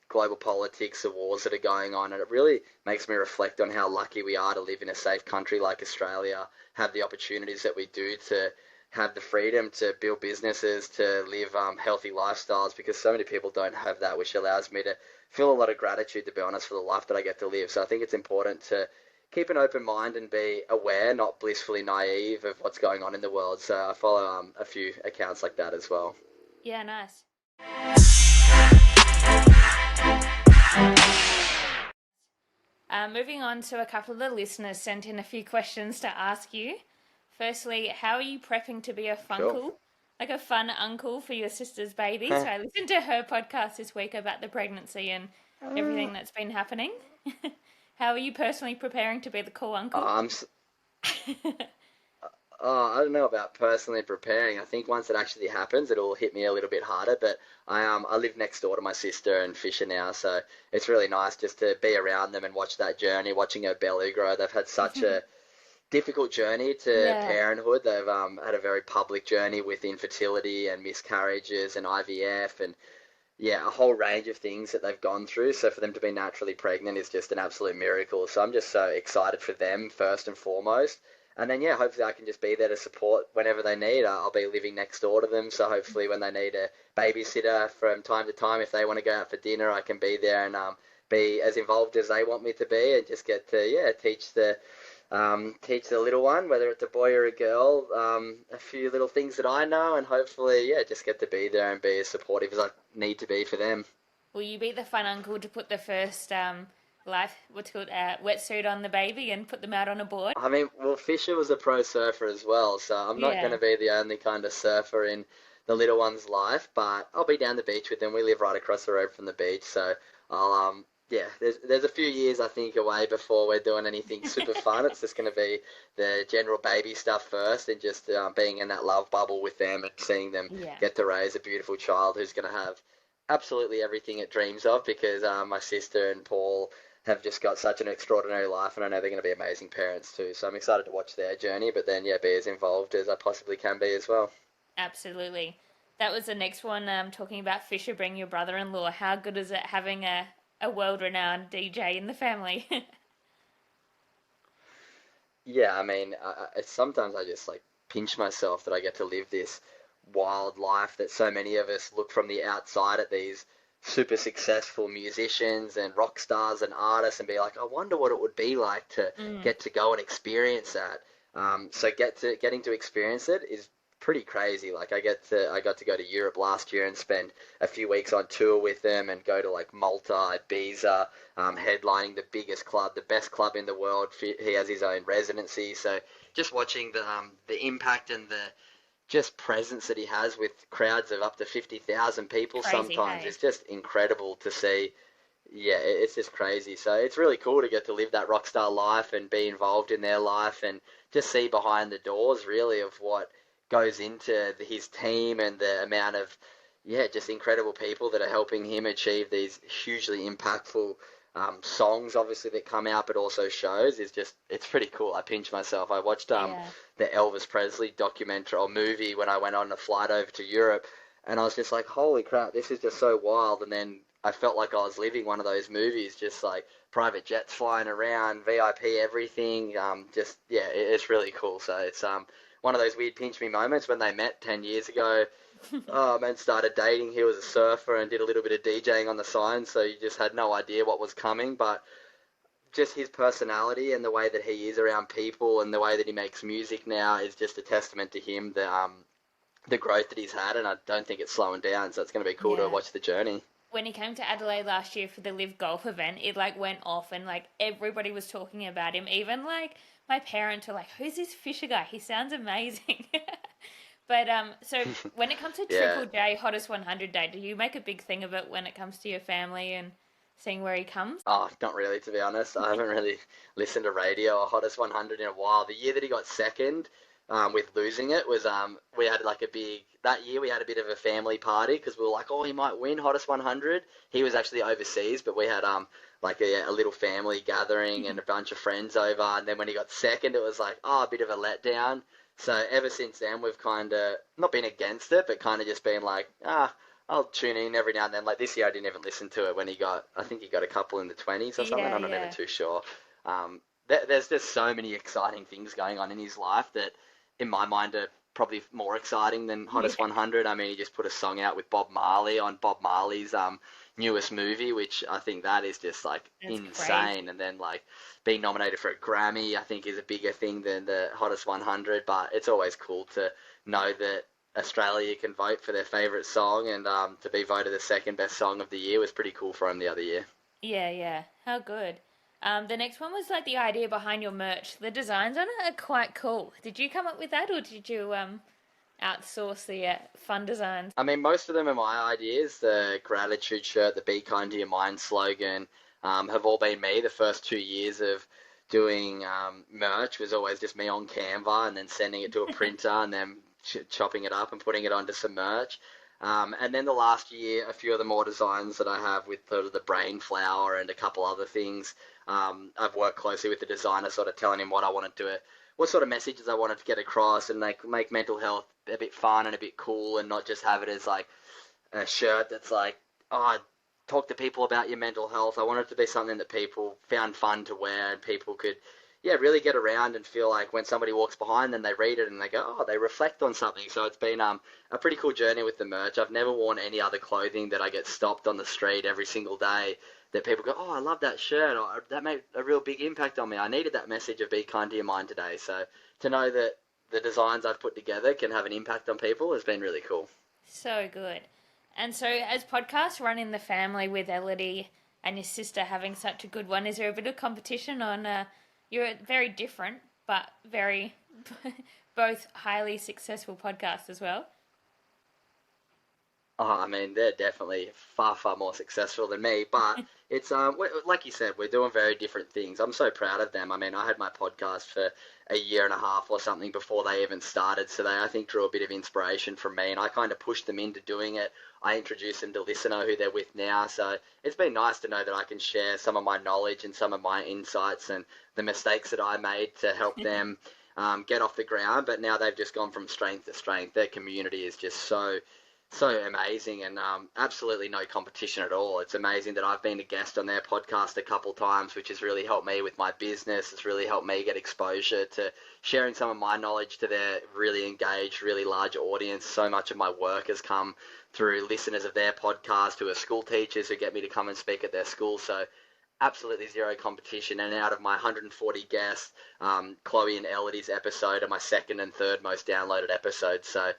global politics, the wars that are going on, and it really makes me reflect on how lucky we are to live in a safe country like Australia, have the opportunities that we do to have the freedom to build businesses, to live healthy lifestyles, because so many people don't have that, which allows me to feel a lot of gratitude, to be honest, for the life that I get to live. So I think it's important to keep an open mind and be aware, not blissfully naive of what's going on in the world. So I follow a few accounts like that as well. Yeah, nice. Moving on to a couple of the listeners sent in a few questions to ask you. Firstly, how are you prepping to be a Sure. funkle? Like a fun uncle for your sister's baby. So I listened to her podcast this week about the pregnancy and everything that's been happening. How are you personally preparing to be the cool uncle? I'm I don't know about personally preparing. I think once it actually happens, it'll hit me a little bit harder. But I live next door to my sister and Fisher now, so it's really nice just to be around them and watch that journey, watching her belly grow. They've had such a difficult journey to Yeah. parenthood. They've had a very public journey with infertility and miscarriages and IVF and yeah, a whole range of things that they've gone through. So for them to be naturally pregnant is just an absolute miracle. So I'm just so excited for them first and foremost. And then yeah, hopefully I can just be there to support whenever they need. I'll be living next door to them, so hopefully when they need a babysitter from time to time, if they want to go out for dinner, I can be there and be as involved as they want me to be, and just get to teach the little one, whether it's a boy or a girl, a few little things that I know, and hopefully, just get to be there and be as supportive as I need to be for them. Will you be the fun uncle to put the first what's called wetsuit on the baby and put them out on a board? I mean, well, Fisher was a pro surfer as well, so I'm not going Yeah. to be the only kind of surfer in the little one's life, but I'll be down the beach with them. We live right across the road from the beach, so there's a few years I think away before we're doing anything super fun. It's just going to be the general baby stuff first, and just being in that love bubble with them and seeing them Yeah. get to raise a beautiful child who's going to have absolutely everything it dreams of, because my sister and Paul have just got such an extraordinary life, and I know they're going to be amazing parents too. So I'm excited to watch their journey, but then be as involved as I possibly can be as well. Absolutely. That was the next one, talking about Fisher being your brother-in-law. How good is it having a world-renowned DJ in the family? Yeah, I mean, sometimes I just like pinch myself that I get to live this wild life that so many of us look from the outside at these super successful musicians and rock stars and artists and be like, I wonder what it would be like to Mm, get to go and experience that. So getting to experience it is pretty crazy. Like I got to go to Europe last year and spend a few weeks on tour with them and go to like Malta, Ibiza, headlining the biggest club, the best club in the world. He has his own residency, so just watching the impact and the just presence that he has with crowds of up to 50,000 people crazy, sometimes hey? is just incredible to see. Yeah, it's just crazy. So it's really cool to get to live that rock star life and be involved in their life and just see behind the doors really of what goes into his team and the amount of, just incredible people that are helping him achieve these hugely impactful songs, obviously, that come out, but also shows. It's pretty cool. I pinch myself. I watched Yeah. the Elvis Presley documentary or movie when I went on a flight over to Europe, and I was just like, holy crap, this is just so wild. And then I felt like I was living one of those movies, just like private jets flying around, VIP everything. It's really cool. So it's one of those weird pinch me moments when they met 10 years ago. And started dating. He was a surfer and did a little bit of DJing on the side, so you just had no idea what was coming. But just his personality and the way that he is around people and the way that he makes music now is just a testament to him, the growth that he's had, and I don't think it's slowing down. So it's going to be cool to Yeah. watch the journey. When he came to Adelaide last year for the Live Golf event, it like went off and like everybody was talking about him. Even like my parents were like, "Who's this Fisher guy? He sounds amazing." But so when it comes to Yeah. Triple J Hottest 100 Day, do you make a big thing of it when it comes to your family and seeing where he comes? Oh, not really, to be honest. I haven't really listened to radio or Hottest 100 in a while. The year that he got second, with losing it, was we had like a big that year we had a bit of a family party because we were like, oh, he might win Hottest 100. He was actually overseas, but we had like a little family gathering and a bunch of friends over. And then when he got second, it was like, oh, a bit of a letdown. So ever since then, we've kind of not been against it, but kind of just been like, I'll tune in every now and then. Like this year, I didn't even listen to it when I think he got a couple in the 20s or something. Yeah, I'm not even yeah. too sure. There's just so many exciting things going on in his life that, in my mind, are probably more exciting than Yeah, Hottest 100. I mean, he just put a song out with Bob Marley on Bob Marley's newest movie, which I think that is just like that's insane. crazy. And then like being nominated for a Grammy, I think is a bigger thing than the Hottest 100. But it's always cool to know that Australia can vote for their favourite song, and to be voted the second best song of the year was pretty cool for him the other year. Yeah, yeah. How good. The next one was like the idea behind your merch. The designs on it are quite cool. Did you come up with that, or did you outsource the fun designs? I mean, most of them are my ideas. The gratitude shirt, the "Be kind to your mind" slogan, have all been me. The first 2 years of doing merch was always just me on Canva and then sending it to a printer and then chopping it up and putting it onto some merch. And then the last year, a few of the more designs that I have with the brain flower and a couple other things, I've worked closely with the designer, sort of telling him what I wanted to, what sort of messages I wanted to get across, and make mental health a bit fun and a bit cool, and not just have it as like a shirt that's like, oh, talk to people about your mental health. I wanted it to be something that people found fun to wear and people could, yeah, really get around and feel like when somebody walks behind them, they read it and they go, oh, they reflect on something. So it's been a pretty cool journey with the merch. I've never worn any other clothing that I get stopped on the street every single day that people go, oh, I love that shirt, or that made a real big impact on me. I needed that message of be kind to your mind today. So to know that the designs I've put together can have an impact on people has been really cool. So good. And so, as podcasts run in the family with Elodie and your sister having such a good one, is there a bit of competition on? You're very different, but very both highly successful podcasts as well. Oh, I mean, they're definitely far, far more successful than me, but it's like you said, we're doing very different things. I'm so proud of them. I mean, I had my podcast for a year and a half or something before they even started, so they I think drew a bit of inspiration from me, and I kind of pushed them into doing it. I introduced them to Listener, who they're with now, so it's been nice to know that I can share some of my knowledge and some of my insights and the mistakes that I made to help them get off the ground. But now they've just gone from strength to strength. Their community is just so amazing and absolutely no competition at all. It's amazing that I've been a guest on their podcast a couple times, which has really helped me with my business. It's really helped me get exposure to sharing some of my knowledge to their really engaged, really large audience. So much of my work has come through listeners of their podcast who are school teachers who get me to come and speak at their school. So absolutely zero competition. And out of my 140 guests, Chloe and Elodie's episode are my second and third most downloaded episodes. So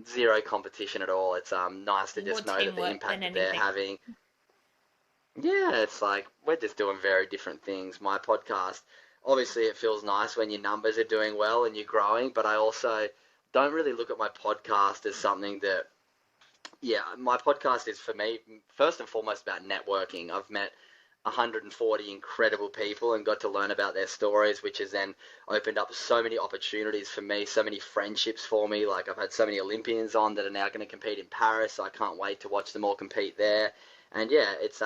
zero competition at all. It's nice to More just know that the teamwork impact than that they're anything. having. Yeah, it's like we're just doing very different things. My podcast, obviously, it feels nice when your numbers are doing well and you're growing, but I also don't really look at my podcast as something that, yeah, my podcast is for me first and foremost about networking. I've met 140 incredible people and got to learn about their stories, which has then opened up so many opportunities for me, so many friendships for me. Like I've had so many Olympians on that are now going to compete in Paris, so I can't wait to watch them all compete there. And yeah, it's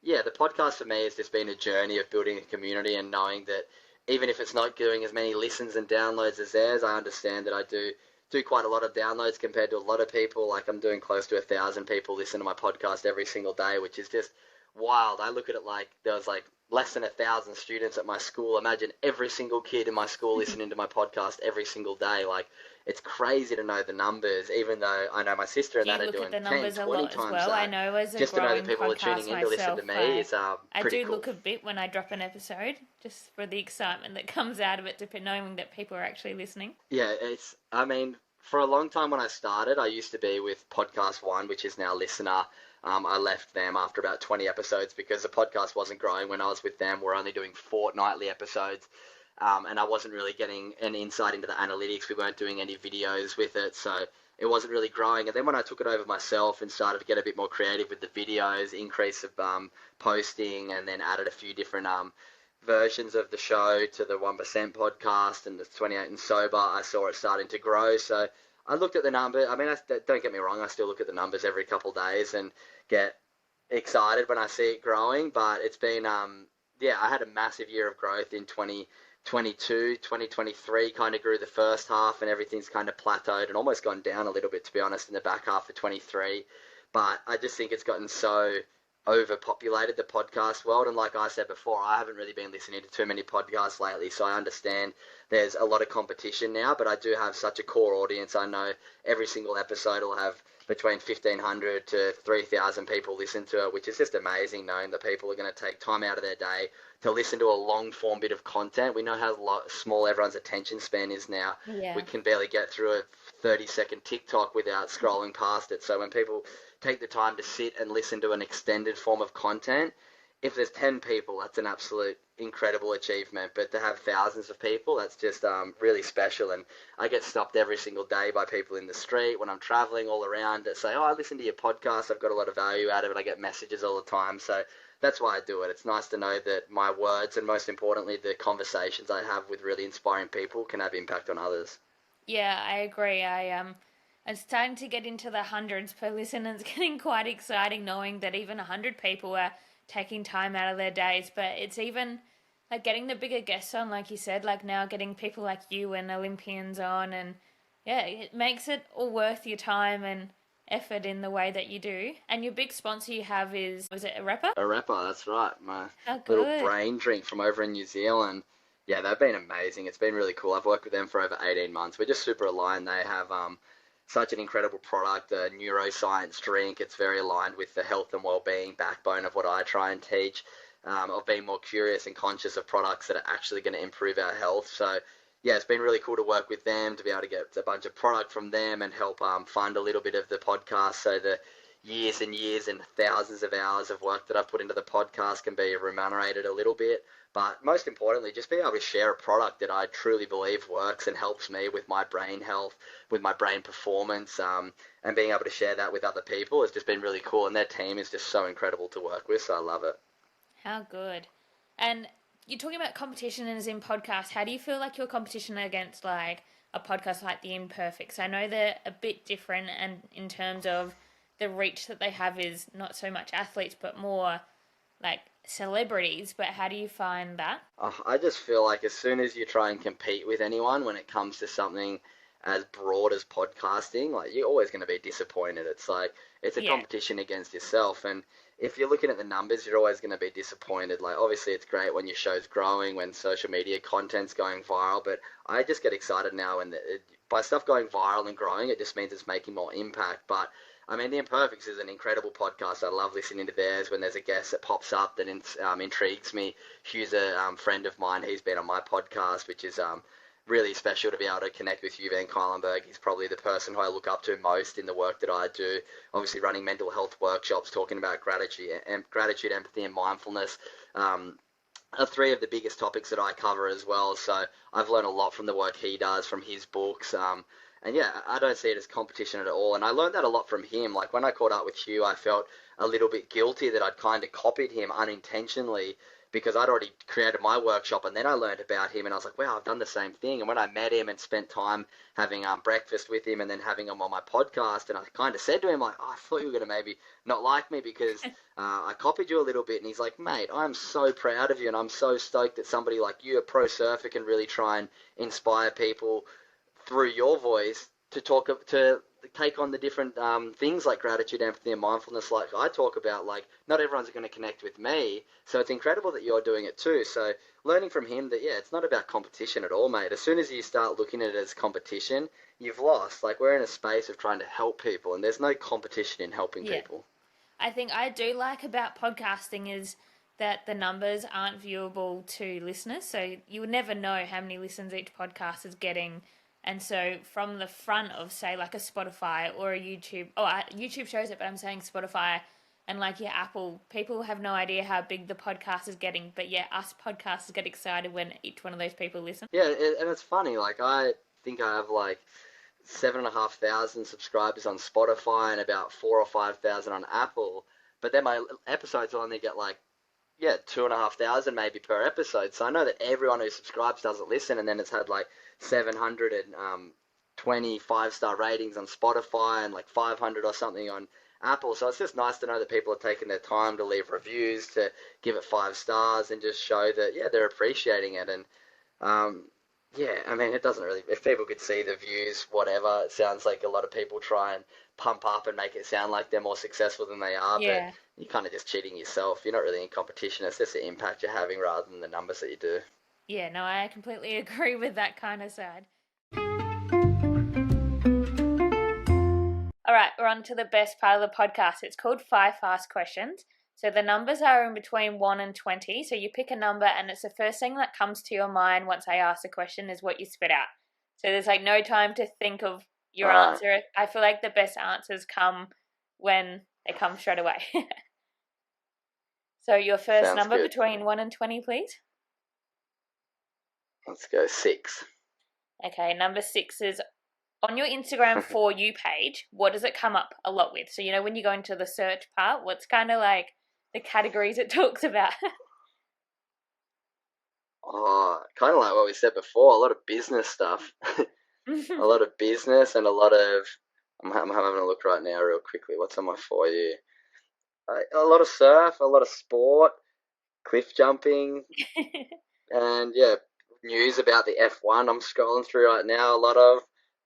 yeah, the podcast for me has just been a journey of building a community and knowing that even if it's not doing as many listens and downloads as theirs, I understand that I do quite a lot of downloads compared to a lot of people. Like I'm doing close to 1,000 people listen to my podcast every single day, which is just wild. I look at it like there was like less than 1,000 students at my school. Imagine every single kid in my school listening to my podcast every single day. Like it's crazy to know the numbers, even though I know my sister and Do you that are look at doing the 10, numbers a 20 lot as times well? I that. know as a Just to know that growing people are tuning podcast in to listen to myself, me is I pretty do cool. look a bit when I drop an episode, just for the excitement that comes out of it, knowing that people are actually listening. Yeah, I mean, for a long time when I started, I used to be with Podcast One, which is now Listener. I left them after about 20 episodes because the podcast wasn't growing when I was with them. We're only doing fortnightly episodes, and I wasn't really getting an insight into the analytics. We weren't doing any videos with it, so it wasn't really growing. And then when I took it over myself and started to get a bit more creative with the videos, increase of posting, and then added a few different versions of the show to the 1% podcast and the 28 and Sober, I saw it starting to grow. So I looked at the number. I mean, don't get me wrong, I still look at the numbers every couple of days and get excited when I see it growing. But it's been, yeah, I had a massive year of growth in 2022, 2023 kind of grew the first half and everything's kind of plateaued and almost gone down a little bit, to be honest, in the back half of 23. But I just think it's gotten so overpopulated, the podcast world. And like I said before, I haven't really been listening to too many podcasts lately, so I understand there's a lot of competition now, but I do have such a core audience. I know every single episode will have between 1,500 to 3,000 people listen to it, which is just amazing knowing that people are going to take time out of their day to listen to a long form bit of content. We know how small everyone's attention span is now. Yeah. We can barely get through a 30-second TikTok without scrolling past it. So when people take the time to sit and listen to an extended form of content, if there's 10 people, that's an absolute incredible achievement. But to have thousands of people, that's just really special. And I get stopped every single day by people in the street when I'm traveling all around that say, oh, I listen to your podcast. I've got a lot of value out of it. I get messages all the time. So that's why I do it. It's nice to know that my words and most importantly, the conversations I have with really inspiring people can have impact on others. Yeah, I agree. I'm starting to get into the hundreds per listen, and it's getting quite exciting knowing that even 100 people are taking time out of their days. But it's even like getting the bigger guests on, like you said, like now getting people like you and Olympians on, and yeah, it makes it all worth your time and effort in the way that you do. And your big sponsor you have is it a rapper? A rapper, that's right. My How little good. brain drink from over in New Zealand. Yeah, they've been amazing. It's been really cool. I've worked with them for over 18 months. We're just super aligned. They have such an incredible product, a neuroscience drink. It's very aligned with the health and well-being backbone of what I try and teach, of being more curious and conscious of products that are actually going to improve our health. So, yeah, it's been really cool to work with them, to be able to get a bunch of product from them and help fund a little bit of the podcast so the years and years and thousands of hours of work that I've put into the podcast can be remunerated a little bit. But most importantly, just being able to share a product that I truly believe works and helps me with my brain health, with my brain performance, and being able to share that with other people has just been really cool. And their team is just so incredible to work with, so I love it. How good. And you're talking about competition as in podcasts. How do you feel like your competition against like a podcast like The Imperfects? I know they're a bit different, and in terms of the reach that they have is not so much athletes but more like celebrities. But how do you find that? I just feel like as soon as you try and compete with anyone when it comes to something as broad as podcasting, like you're always going to be disappointed. It's like it's a Yeah. competition against yourself, and if you're looking at the numbers, you're always going to be disappointed. Like obviously, it's great when your show's growing, when social media content's going viral, but I just get excited now, and by stuff going viral and growing, it just means it's making more impact. But I mean, The Imperfects is an incredible podcast. I love listening to theirs when there's a guest that pops up that intrigues me. Hugh's a friend of mine. He's been on my podcast, which is really special to be able to connect with Hugh Van Cuylenberg. He's probably the person who I look up to most in the work that I do. Obviously, running mental health workshops, talking about gratitude, empathy, and mindfulness. Are three of the biggest topics that I cover as well. So I've learned a lot from the work he does, from his books. And yeah, I don't see it as competition at all. And I learned that a lot from him. Like when I caught up with Hugh, I felt a little bit guilty that I'd kind of copied him unintentionally because I'd already created my workshop, and then I learned about him and I was like, wow, I've done the same thing. And when I met him and spent time having breakfast with him and then having him on my podcast, and I kind of said to him like, oh, I thought you were going to maybe not like me because I copied you a little bit. And he's like, mate, I'm so proud of you, and I'm so stoked that somebody like you, a pro surfer, can really try and inspire people through your voice to take on the different things like gratitude, empathy, and mindfulness. Like I talk about, like not everyone's going to connect with me, so it's incredible that you're doing it too. So learning from him that yeah, it's not about competition at all, mate. As soon as you start looking at it as competition, you've lost. Like we're in a space of trying to help people, and there's no competition in helping Yeah. people. I think I do like about podcasting is that the numbers aren't viewable to listeners, so you would never know how many listens each podcast is getting. And so from the front of, say, like a Spotify or a YouTube, YouTube shows it, but I'm saying Spotify and like your Apple, people have no idea how big the podcast is getting, but yeah, us podcasters get excited when each one of those people listen. Yeah, and it's funny. Like I think I have like 7,500 subscribers on Spotify and about 4 or 5 thousand on Apple. But then my episodes will only get like 2,500 maybe per episode. So I know that everyone who subscribes doesn't listen, and then it's had like 720 5-star ratings on Spotify and like 500 or something on Apple. So it's just nice to know that people are taking their time to leave reviews, to give it 5 stars, and just show that they're appreciating it. And I mean, it doesn't really. If people could see the views, whatever, it sounds like a lot of people try and pump up and make it sound like they're more successful than they are, but Yeah. you're kind of just cheating yourself. You're not really in competition. It's just the impact you're having rather than the numbers that you do. Yeah, no, I completely agree with that kind of side. All right, we're on to the best part of the podcast. It's called 5 Fast Questions. So the numbers are in between 1 and 20. So you pick a number, and it's the first thing that comes to your mind once I ask the question is what you spit out. So there's like no time to think of your All right. answer. I feel like the best answers come when they come straight away. So your first Sounds number good. between 1 and 20, please. Let's go 6. Okay, number 6 is on your Instagram For You page, what does it come up a lot with? So, when you go into the search part, what's kind of like the categories it talks about? Oh, kind of like what we said before, a lot of business stuff. A lot of business and a lot of... I'm having a look right now real quickly. What's on my For You? A lot of surf, a lot of sport, cliff jumping, and news about the F1 I'm scrolling through right now. A lot of,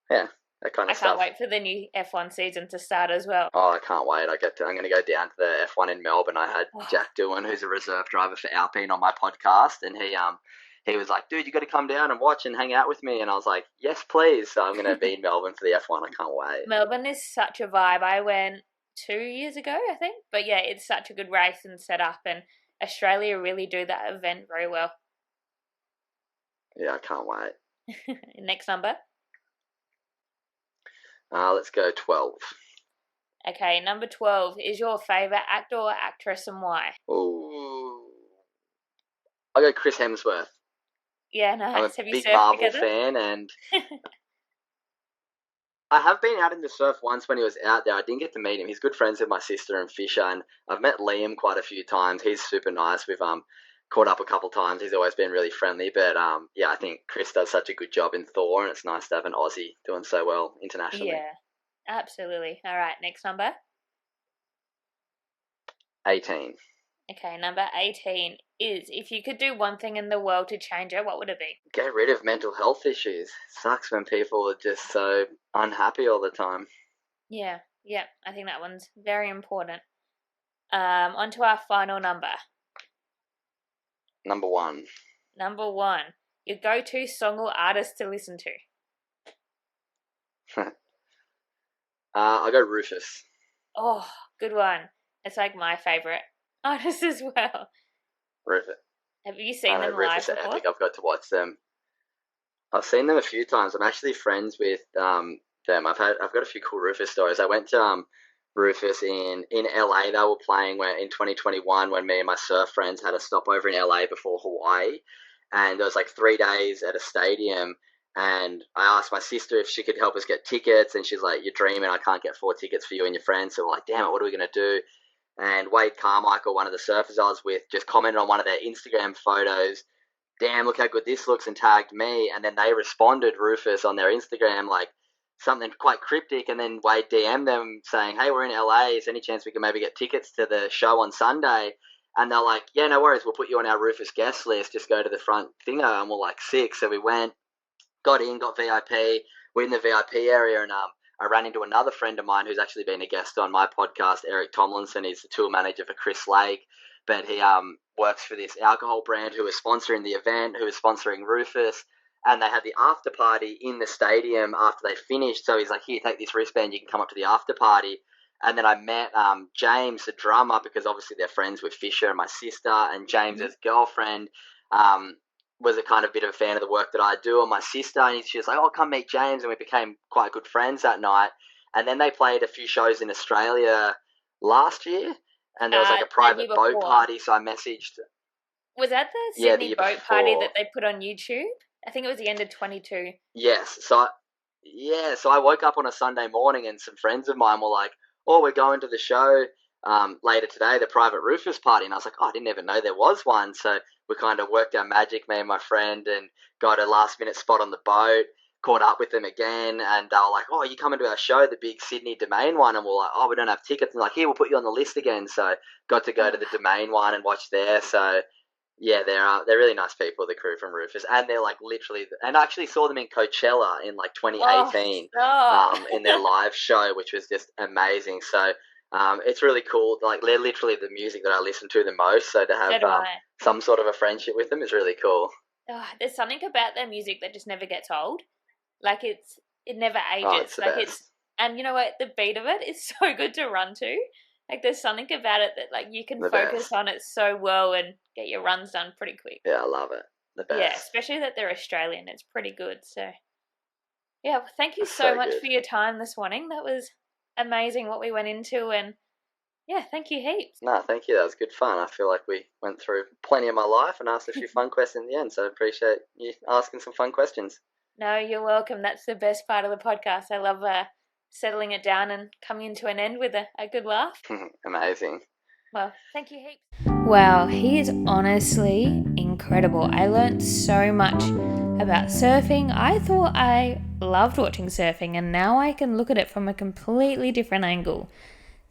that kind I of can't stuff. wait for the new F1 season to start as well. Oh, I can't wait. I'm going to go down to the F1 in Melbourne. I had Jack Doohan, who's a reserve driver for Alpine, on my podcast, and he was like, dude, you got to come down and watch and hang out with me. And I was like, yes, please. So I'm going to be in Melbourne for the F1. I can't wait. Melbourne is such a vibe. I went 2 years ago, I think. But yeah, it's such a good race and setup, and Australia really do that event very well. Yeah, I can't wait. Next number. Let's go 12. Okay, number 12 is your favourite actor or actress and why? Ooh. I'll go Chris Hemsworth. Yeah, nice. I'm a Have you big surfed Marvel together? fan, and I have been out in the surf once when he was out there. I didn't get to meet him. He's good friends with my sister and Fisher, and I've met Liam quite a few times. He's super nice. We've caught up a couple times. He's always been really friendly. But yeah, I think Chris does such a good job in Thor, and it's nice to have an Aussie doing so well internationally. Yeah, absolutely. All right, next number. 18. Okay, number 18 is, if you could do one thing in the world to change it, what would it be? Get rid of mental health issues. Sucks when people are just so unhappy all the time. Yeah, I think that one's very important. On to our final number. Number 1. Number 1, your go-to song or artist to listen to. I'll go Rufus. Oh, good one. It's like my favourite artist as well. Rufus. Have you seen them live Rufus before? are epic. I've got to watch them. I've seen them a few times. I'm actually friends with them. I've got a few cool Rufus stories. I went to Rufus in LA. They were playing in 2021 when me and my surf friends had a stopover in LA before Hawaii, and there was like 3 days at a stadium. And I asked my sister if she could help us get tickets, and she's like, "You're dreaming. I can't get 4 tickets for you and your friends." So we're like, "Damn it, what are we gonna do?" And Wade Carmichael, one of the surfers I was with, just commented on one of their Instagram photos, "Damn, look how good this looks," and tagged me. And then they responded, Rufus, on their Instagram, like something quite cryptic. And then Wade DM'd them saying, "Hey, we're in LA. Is there any chance we can maybe get tickets to the show on Sunday?" And they're like, "Yeah, no worries. We'll put you on our Rufus guest list. Just go to the front thinger." And we're like, sick. So we went, got in, got VIP. We're in the VIP area, and I ran into another friend of mine who's actually been a guest on my podcast, Eric Tomlinson. He's the tour manager for Chris Lake, but he works for this alcohol brand who is sponsoring the event, who is sponsoring Rufus, and they had the after party in the stadium after they finished. So he's like, "Here, take this wristband. You can come up to the after party." And then I met James, the drummer, because obviously they're friends with Fisher and my sister, and James's girlfriend was a kind of bit of a fan of the work that I do, and my sister, and she was like, "Oh, come meet James," and we became quite good friends that night. And then they played a few shows in Australia last year, and there was like a private boat party, so I messaged. Was that the Sydney boat party that they put on YouTube? I think it was the end of 22. Yes, so I woke up on a Sunday morning, and some friends of mine were like, "Oh, we're going to the show later today, the private Rufus party." And I was like, "Oh, I didn't even know there was one." So we kind of worked our magic, me and my friend, and got a last minute spot on the boat, caught up with them again, and they were like, "Oh, you coming to our show, the big Sydney Domain one?" And we're like, "Oh, we don't have tickets." And like, "Here, we'll put you on the list again." So got to go to the Domain one and watch there. So yeah, they're really nice people, the crew from Rufus, and they're like literally, and I actually saw them in Coachella in like 2018 in their live show, which was just amazing. So it's really cool. Like, they're literally the music that I listen to the most. So to have some sort of a friendship with them is really cool. Oh, there's something about their music that just never gets old. Like, it never ages. Oh, it's the best. And you know what? The beat of it is so good to run to. Like, there's something about it that like you can focus on it so well and get your runs done pretty quick. Yeah, I love it. The best. Yeah, especially that they're Australian. It's pretty good. So yeah, well, thank you so much for your time this morning. That was amazing what we went into, and yeah, thank you heaps. No, thank you. That was good fun. I feel like we went through plenty of my life and asked a few fun questions in the end, so I appreciate you asking some fun questions. No, you're welcome. That's the best part of the podcast. I love settling it down and coming into an end with a good laugh. Amazing. Well, thank you heaps. Wow, he is honestly incredible. I learned so much about surfing. I thought I loved watching surfing, and now I can look at it from a completely different angle.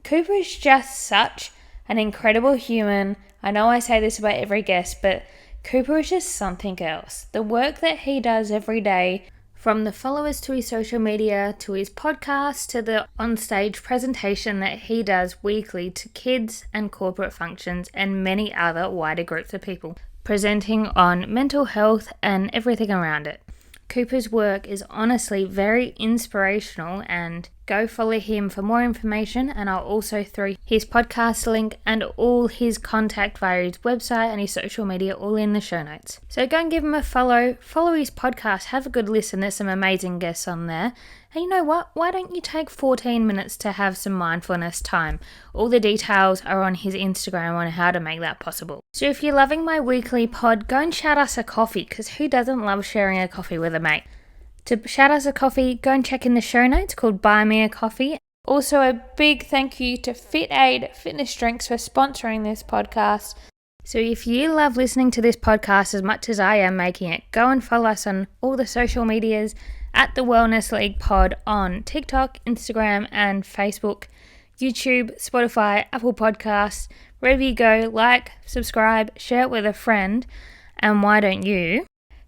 Cooper is just such an incredible human. I know I say this about every guest, but Cooper is just something else. The work that he does every day, from the followers to his social media, to his podcast, to the onstage presentation that he does weekly to kids and corporate functions and many other wider groups of people. presenting on mental health and everything around it. Cooper's work is honestly very inspirational, and go follow him for more information, and I'll also throw his podcast link and all his contact via his website and his social media all in the show notes. So go and give him a follow his podcast, have a good listen, there's some amazing guests on there. And you know what? Why don't you take 14 minutes to have some mindfulness time? All the details are on his Instagram on how to make that possible. So if you're loving my weekly pod, go and shout us a coffee, because who doesn't love sharing a coffee with a mate? To shout us a coffee, go and check in the show notes called Buy Me a Coffee. Also, a big thank you to FitAid Fitness Drinks for sponsoring this podcast. So if you love listening to this podcast as much as I am making it, go and follow us on all the social medias at the Wellness League Pod on TikTok, Instagram and Facebook, YouTube, Spotify, Apple Podcasts. Wherever you go, like, subscribe, share it with a friend. And why don't you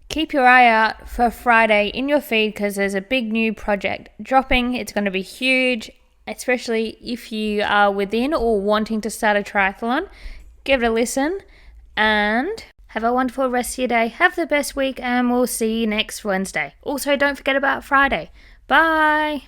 keep your eye out for Friday in your feed, because there's a big new project dropping. It's going to be huge, especially if you are within or wanting to start a triathlon. Give it a listen and have a wonderful rest of your day. Have the best week, and we'll see you next Wednesday. Also, don't forget about Friday. Bye.